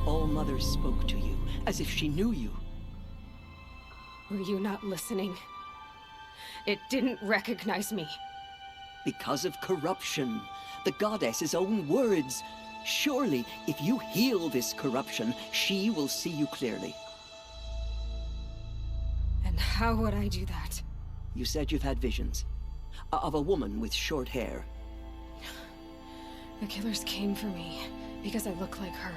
All-Mother spoke to you, as if she knew you. Were you not listening? It didn't recognize me. Because of corruption. The goddess's own words. Surely, if you heal this corruption, she will see you clearly. And how would I do that? You said you've had visions. Of a woman with short hair. The killers came for me. Because I look like her.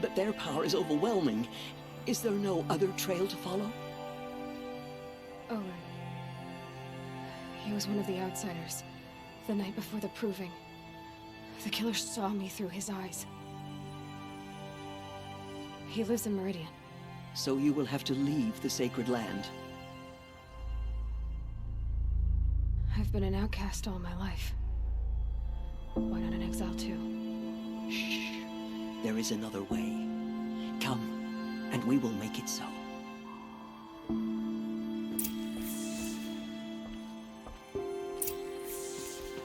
But their power is overwhelming. Is there no other trail to follow? Owen. He was one of the outsiders. The night before the Proving. The killer saw me through his eyes. He lives in Meridian. So you will have to leave the sacred land. I've been an outcast all my life. Why not an exile too? Shh. There is another way. Come, and we will make it so.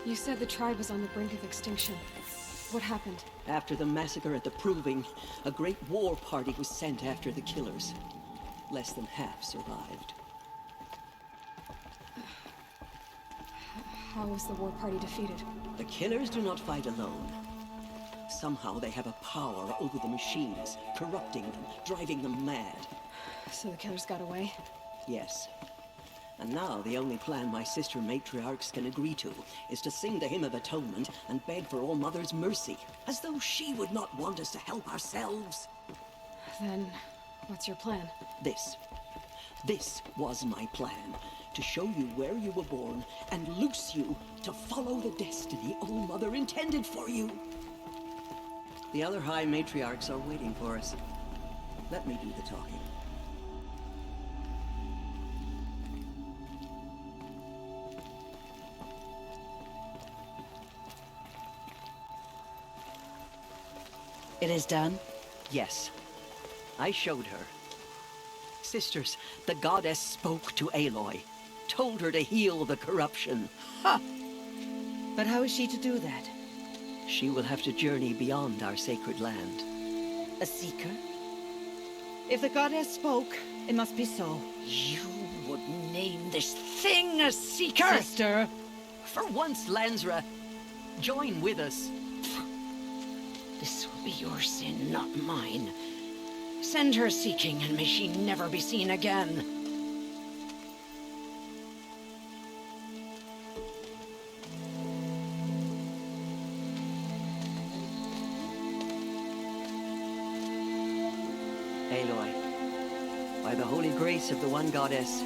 You said the tribe was on the brink of extinction. What happened? After the massacre at the Proving, a great war party was sent after the killers. Less than half survived. How was the war party defeated? The killers do not fight alone. Somehow they have a power over the machines, corrupting them, driving them mad. So the killers got away? Yes. And now the only plan my sister matriarchs can agree to is to sing the Hymn of Atonement and beg for All-Mother's mercy, as though she would not want us to help ourselves. Then, what's your plan? This was my plan. To show you where you were born and loose you to follow the destiny All-Mother intended for you. The other High Matriarchs are waiting for us. Let me do the talking. It is done? Yes. I showed her. Sisters, the goddess spoke to Aloy. Told her to heal the corruption. Ha! But how is she to do that? She will have to journey beyond our sacred land. A seeker? If the goddess spoke, it must be so. You would name this thing a seeker? Sister! For once, Lansra, join with us. This will be your sin, not mine. Send her seeking, and may she never be seen again. Aloy, by the holy grace of the one goddess,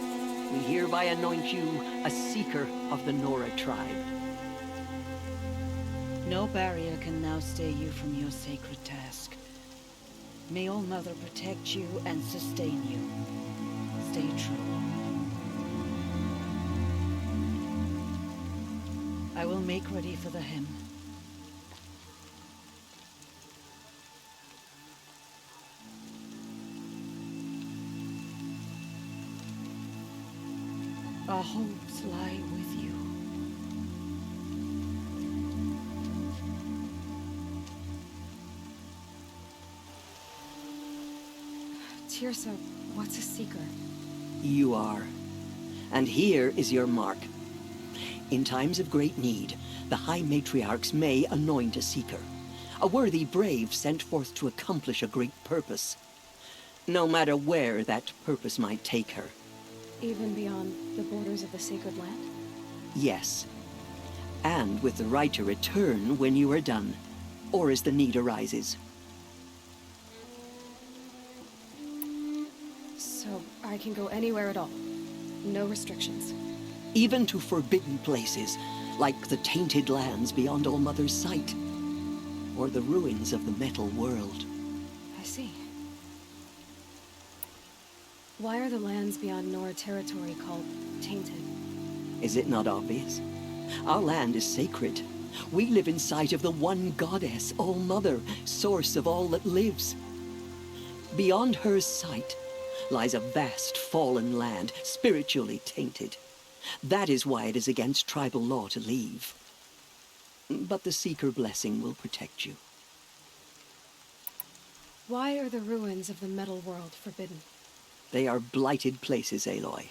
we hereby anoint you a seeker of the Nora tribe. No barrier can now stay you from your sacred task. May All Mother protect you and sustain you. Stay true. I will make ready for the hymn. Our hopes lie with you. Teersa, what's a seeker? You are. And here is your mark. In times of great need, the High Matriarchs may anoint a seeker. A worthy brave sent forth to accomplish a great purpose. No matter where that purpose might take her. Even beyond the borders of the sacred land? Yes. And with the right to return when you are done, or as the need arises. So I can go anywhere at all? No restrictions? Even to forbidden places, like the tainted lands beyond All Mother's sight, or the ruins of the metal world. I see. Why are the lands beyond Nora territory called tainted? Is it not obvious? Our land is sacred. We live in sight of the one goddess, All Mother, source of all that lives. Beyond her sight lies a vast fallen land, spiritually tainted. That is why it is against tribal law to leave. But the Seeker blessing will protect you. Why are the ruins of the metal world forbidden? They are blighted places, Aloy.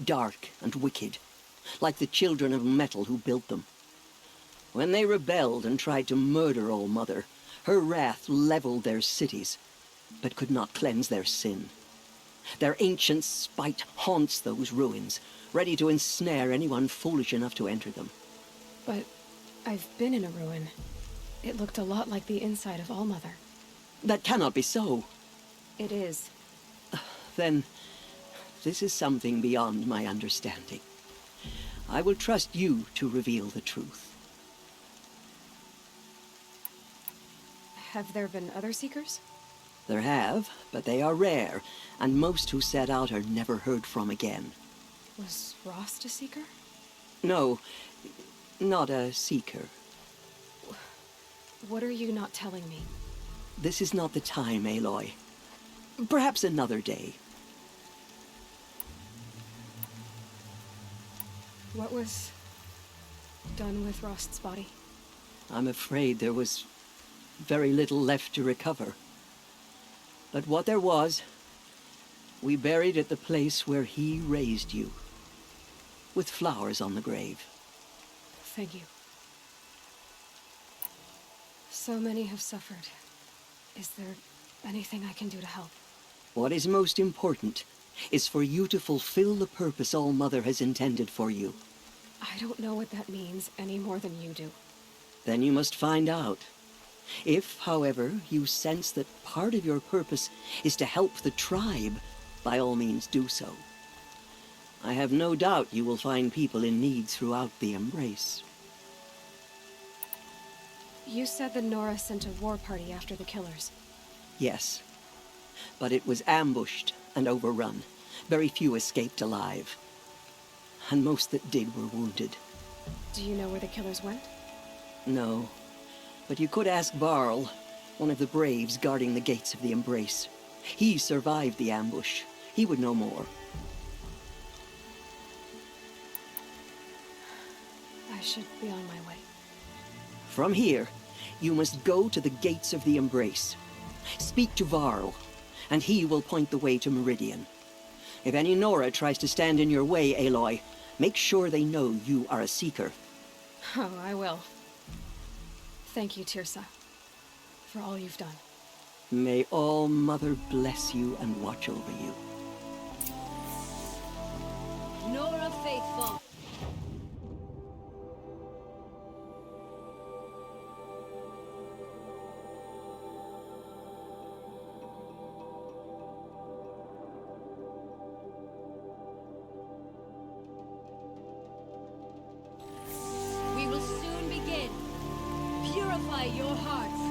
Dark and wicked, like the children of metal who built them. When they rebelled and tried to murder All Mother, her wrath leveled their cities, but could not cleanse their sin. Their ancient spite haunts those ruins, ready to ensnare anyone foolish enough to enter them. But I've been in a ruin. It looked a lot like the inside of All Mother. That cannot be so. It is. Then, this is something beyond my understanding. I will trust you to reveal the truth. Have there been other Seekers? There have, but they are rare, and most who set out are never heard from again. Was Rost a Seeker? No, not a Seeker. What are you not telling me? This is not the time, Aloy. Perhaps another day. What was done with Rost's body? I'm afraid there was very little left to recover. But what there was, we buried at the place where he raised you, with flowers on the grave. Thank you. So many have suffered. Is there anything I can do to help? What is most important is for you to fulfill the purpose All Mother has intended for you. I don't know what that means any more than you do. Then you must find out. If, however, you sense that part of your purpose is to help the tribe, by all means do so. I have no doubt you will find people in need throughout the Embrace. You said the Nora sent a war party after the killers. Yes, but it was ambushed and overrun. Very few escaped alive, and most that did were wounded. Do you know where the killers went? No, but you could ask Barl, one of the braves guarding the gates of the Embrace. He survived the ambush. He would know more. I should be on my way. From here, you must go to the gates of the Embrace. Speak to Varl, and he will point the way to Meridian. If any Nora tries to stand in your way, Aloy, make sure they know you are a Seeker. Oh, I will. Thank you, Tirsa, for all you've done. May All Mother bless you and watch over you. Nora Faithful. We will soon begin. Purify your hearts.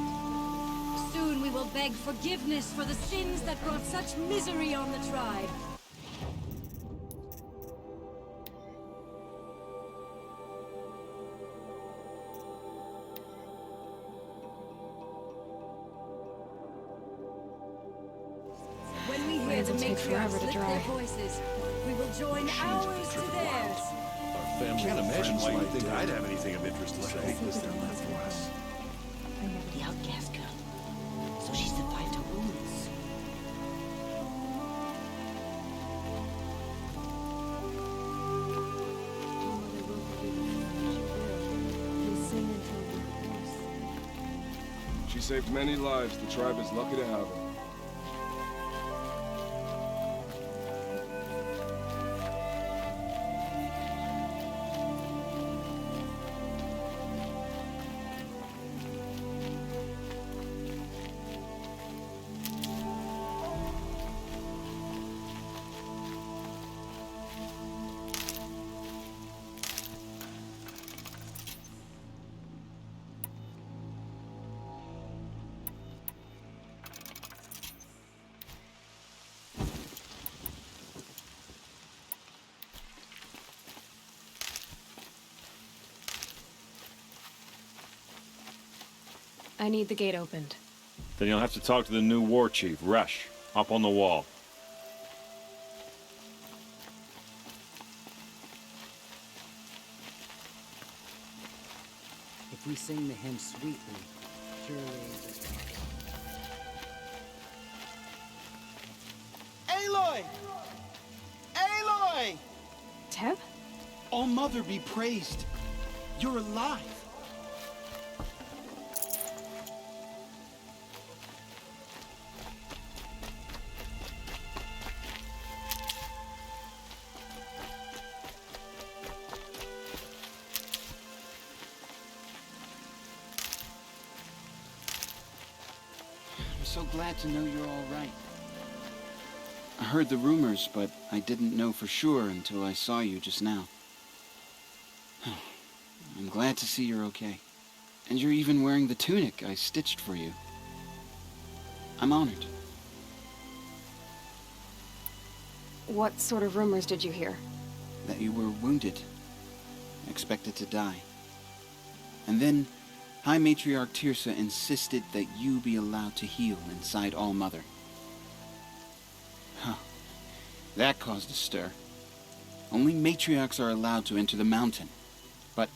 Soon we will beg forgiveness for the sins that brought such misery on the tribe. When we hear the matriarchs lift their voices, we will join ours to theirs. I can't imagine why you think I'd have anything of interest to say. The outcast girl. So she survived her wounds. She saved many lives. The tribe is lucky to have her. I need the gate opened. Then you'll have to talk to the new war chief, Resh, up on the wall. If we sing the hymn sweetly, surely Aloy! Aloy! Teb? All Mother be praised. You're alive. I'm so glad to know you're all right. I heard the rumors, but I didn't know for sure until I saw you just now. I'm glad to see you're okay. And you're even wearing the tunic I stitched for you. I'm honored. What sort of rumors did you hear? That you were wounded, expected to die. And then High Matriarch Tirsa insisted that you be allowed to heal inside All Mother. Huh. That caused a stir. Only matriarchs are allowed to enter the mountain. But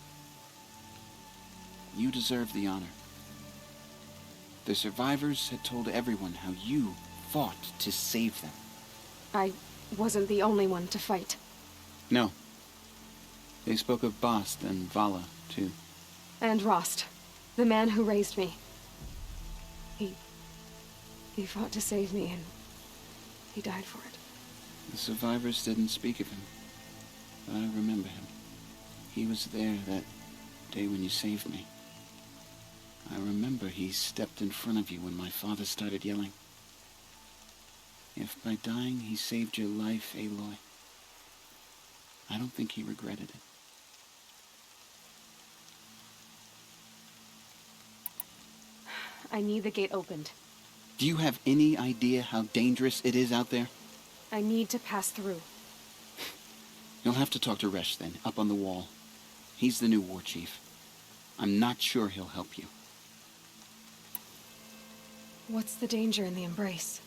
you deserve the honor. The survivors had told everyone how you fought to save them. I wasn't the only one to fight. No. They spoke of Bast and Vala, too. And Rost, the man who raised me. He fought to save me, and he died for it. The survivors didn't speak of him, but I remember him. He was there that day when you saved me. I remember he stepped in front of you when my father started yelling. If by dying he saved your life, Aloy, I don't think he regretted it. I need the gate opened. Do you have any idea how dangerous it is out there? I need to pass through. You'll have to talk to Resh then, up on the wall. He's the new war chief. I'm not sure he'll help you. What's the danger in the Embrace?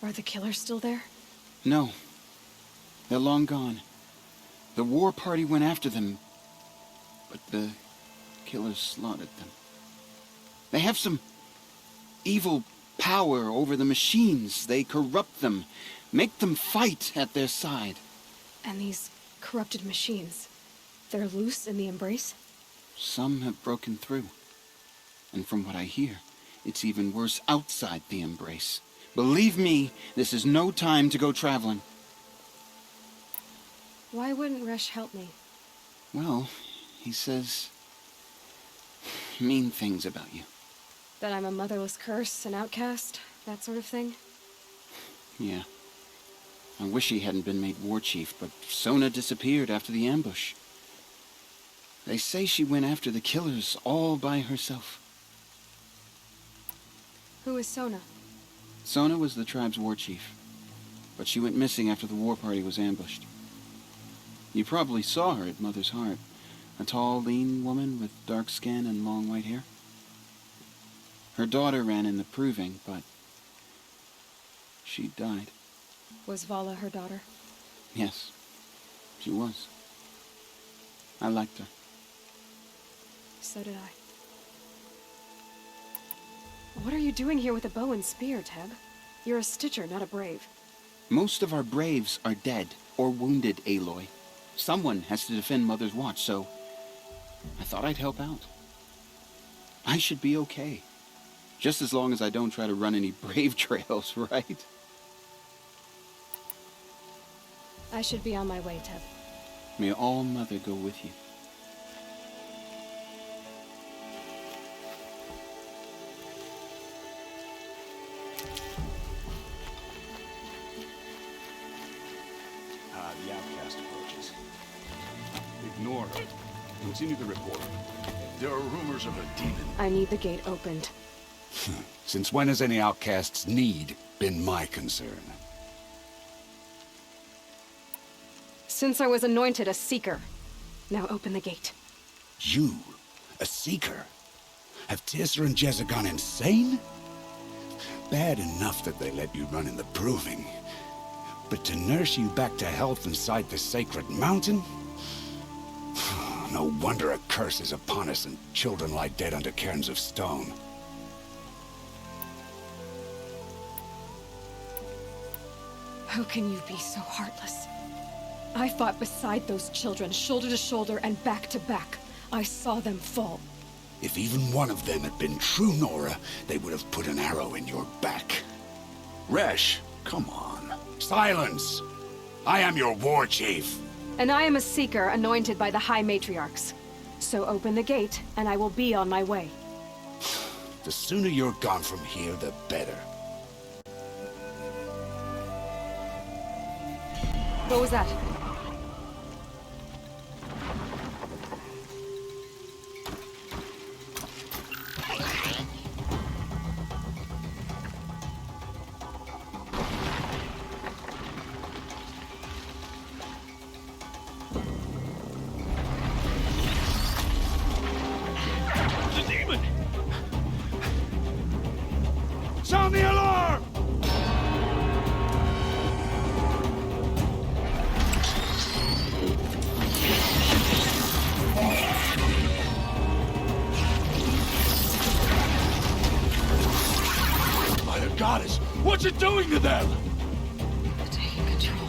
Are the killers still there? No. They're long gone. The war party went after them, but the killers slaughtered them. They have some evil power over the machines. They corrupt them, make them fight at their side. And these corrupted machines, they're loose in the Embrace? Some have broken through. And from what I hear, it's even worse outside the Embrace. Believe me, this is no time to go traveling. Why wouldn't Resh help me? Well, he says mean things about you. That I'm a motherless curse, an outcast, that sort of thing? Yeah. I wish he hadn't been made war chief, but Sona disappeared after the ambush. They say she went after the killers all by herself. Who is Sona? Sona was the tribe's war chief, but she went missing after the war party was ambushed. You probably saw her at Mother's Heart. A tall, lean woman with dark skin and long white hair. Her daughter ran in the proving, but she died. Was Vala her daughter? Yes, she was. I liked her. So did I. What are you doing here with a bow and spear, Teb? You're a Stitcher, not a Brave. Most of our Braves are dead or wounded, Aloy. Someone has to defend Mother's Watch, so I thought I'd help out. I should be okay. Just as long as I don't try to run any Brave trails, right? I should be on my way, Teb. May All Mother go with you. The outcast approaches. Ignore her. Continue the report. There are rumors of a demon. I need the gate opened. Since when has any outcast's need been my concern? Since I was anointed a Seeker. Now open the gate. You? A Seeker? Have Teersa and Jezza gone insane? Bad enough that they let you run in the proving. But to nurse you back to health inside the sacred mountain? No wonder a curse is upon us and children lie dead under cairns of stone. How can you be so heartless? I fought beside those children, shoulder to shoulder and back to back. I saw them fall. If even one of them had been true Nora, they would have put an arrow in your back. Resh, come on. Silence! I am your war chief. And I am a Seeker anointed by the High Matriarchs. So open the gate, and I will be on my way. The sooner you're gone from here, the better. What was that? Sound the alarm! By the goddess, what's it doing to them? They're taking control.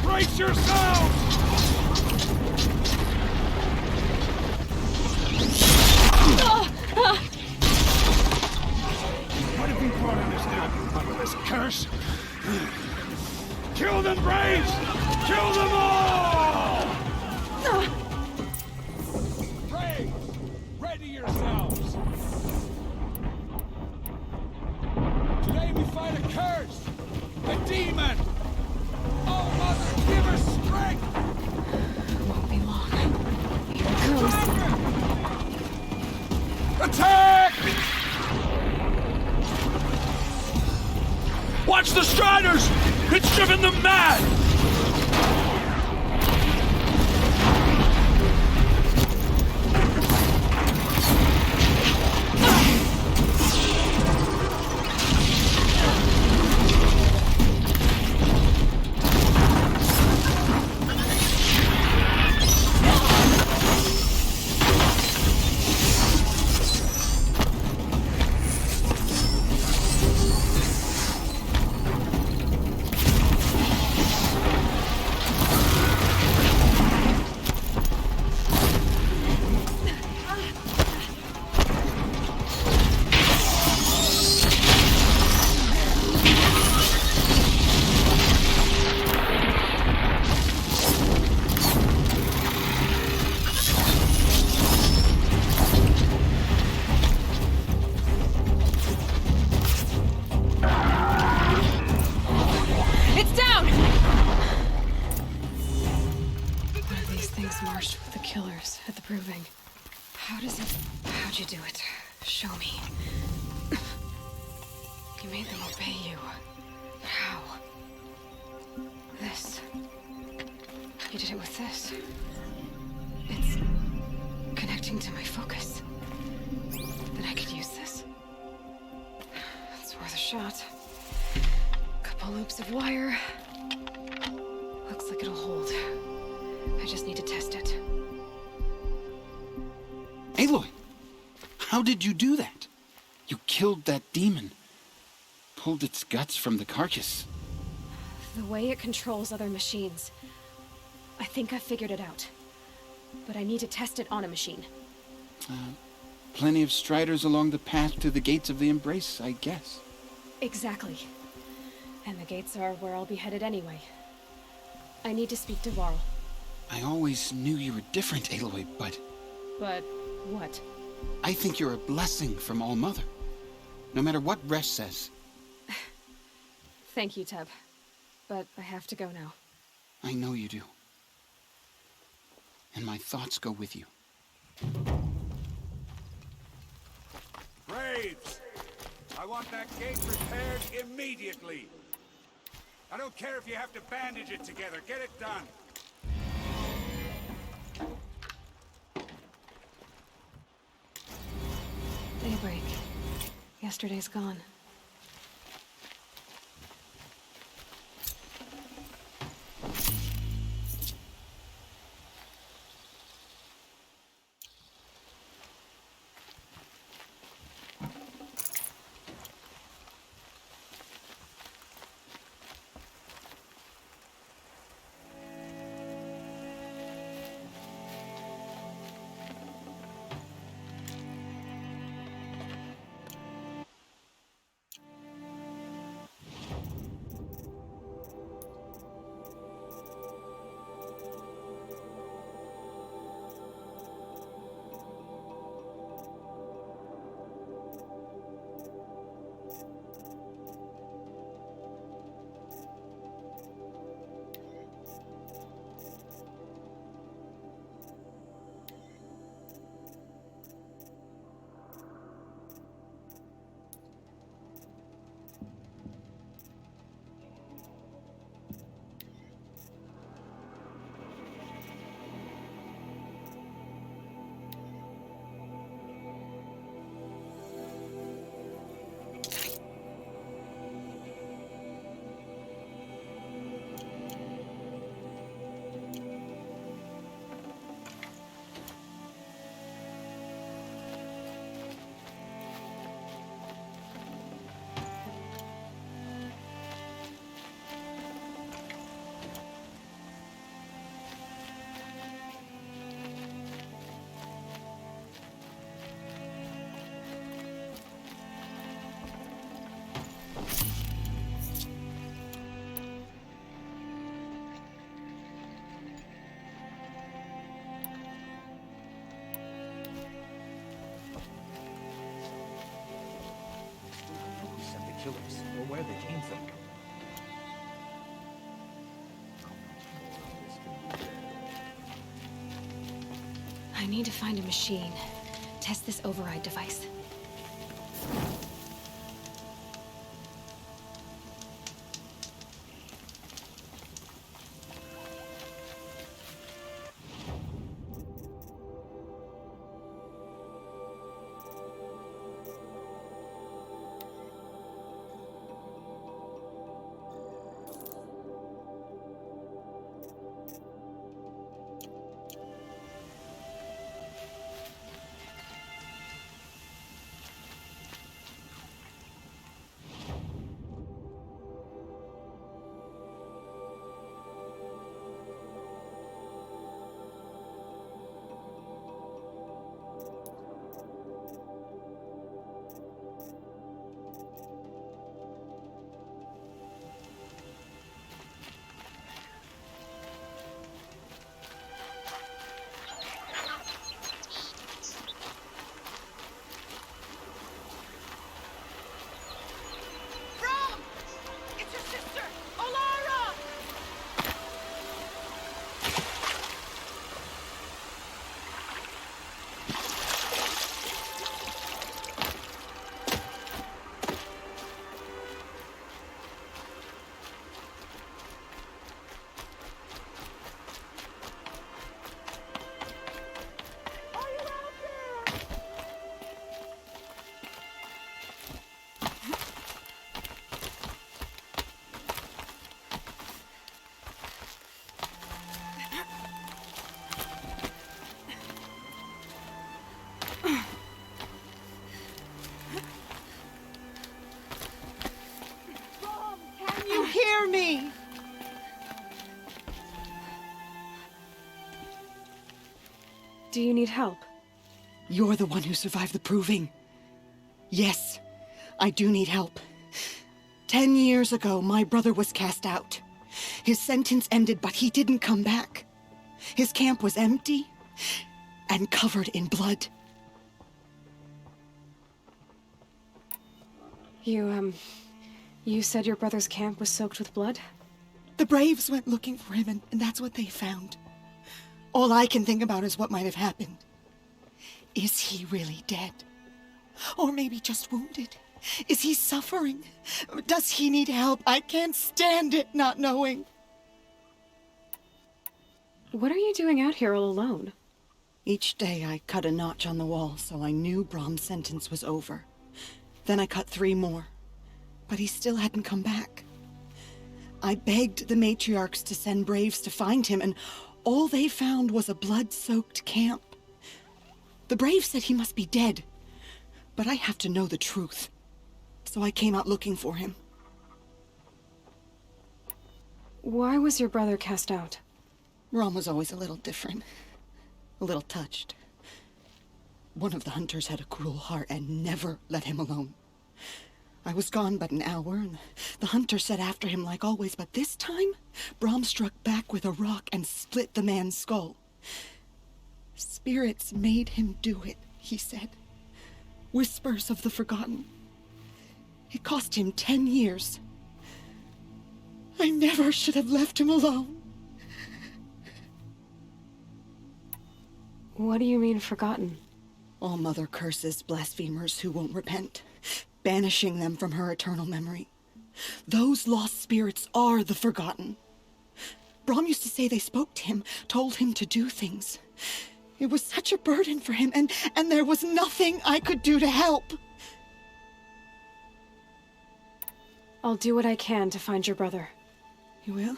Brace yourselves! What have you brought on us now, motherless curse? Kill them, Braves! Kill them all! Braves, ready yourselves! Today we fight a curse! A demon! Oh, Mother, give us strength! Won't be long. Here it comes. Attack! Watch the Striders! It's driven them mad! proving. How'd you do it? Show me. You made them obey you. How? This. You did it with this. It's connecting to my focus. Then I could use this. It's worth a shot. Couple loops of wire. Looks like it'll hold. I just need to test it. Aloy! How did you do that? You killed that demon. Pulled its guts from the carcass. The way it controls other machines. I think I figured it out. But I need to test it on a machine. Plenty of striders along the path to the gates of the Embrace, I guess. Exactly. And the gates are where I'll be headed anyway. I need to speak to Varl. I always knew you were different, Aloy, but... But what? I think you're a blessing from All-Mother. No matter what Resh says. Thank you, Teb. But I have to go now. I know you do. And my thoughts go with you. Graves! I want that gate repaired immediately. I don't care if you have to bandage it together. Get it done. Daybreak. Yesterday's gone. Killers, or where they came from. I need to find a machine. Test this override device. hear me? Do you need help? You're the one who survived the proving. Yes, I do need help. 10 years ago, my brother was cast out. His sentence ended, but he didn't come back. His camp was empty and covered in blood. You said your brother's camp was soaked with blood? The Braves went looking for him, and that's what they found. All I can think about is what might have happened. Is he really dead? Or maybe just wounded? Is he suffering? Does he need help? I can't stand it not knowing. What are you doing out here all alone? Each day I cut a notch on the wall so I knew Brom's sentence was over. Then I cut 3 more, but he still hadn't come back. I begged the matriarchs to send Braves to find him, and all they found was a blood-soaked camp. The Braves said he must be dead, but I have to know the truth. So I came out looking for him. Why was your brother cast out? Brom was always a little different. A little touched. One of the hunters had a cruel heart and never let him alone. I was gone but an hour, and the hunter set after him like always, but this time, Brom struck back with a rock and split the man's skull. Spirits made him do it, he said. Whispers of the forgotten. It cost him 10 years. I never should have left him alone. What do you mean, forgotten? All Mother curses blasphemers who won't repent, banishing them from her eternal memory. Those lost spirits are the forgotten. Brom used to say they spoke to him, told him to do things. It was such a burden for him, and there was nothing I could do to help. I'll do what I can to find your brother. You will?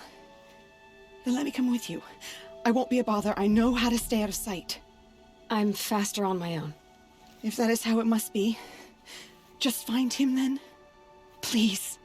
Then let me come with you. I won't be a bother. I know how to stay out of sight. I'm faster on my own. If that is how it must be, just find him then. Please.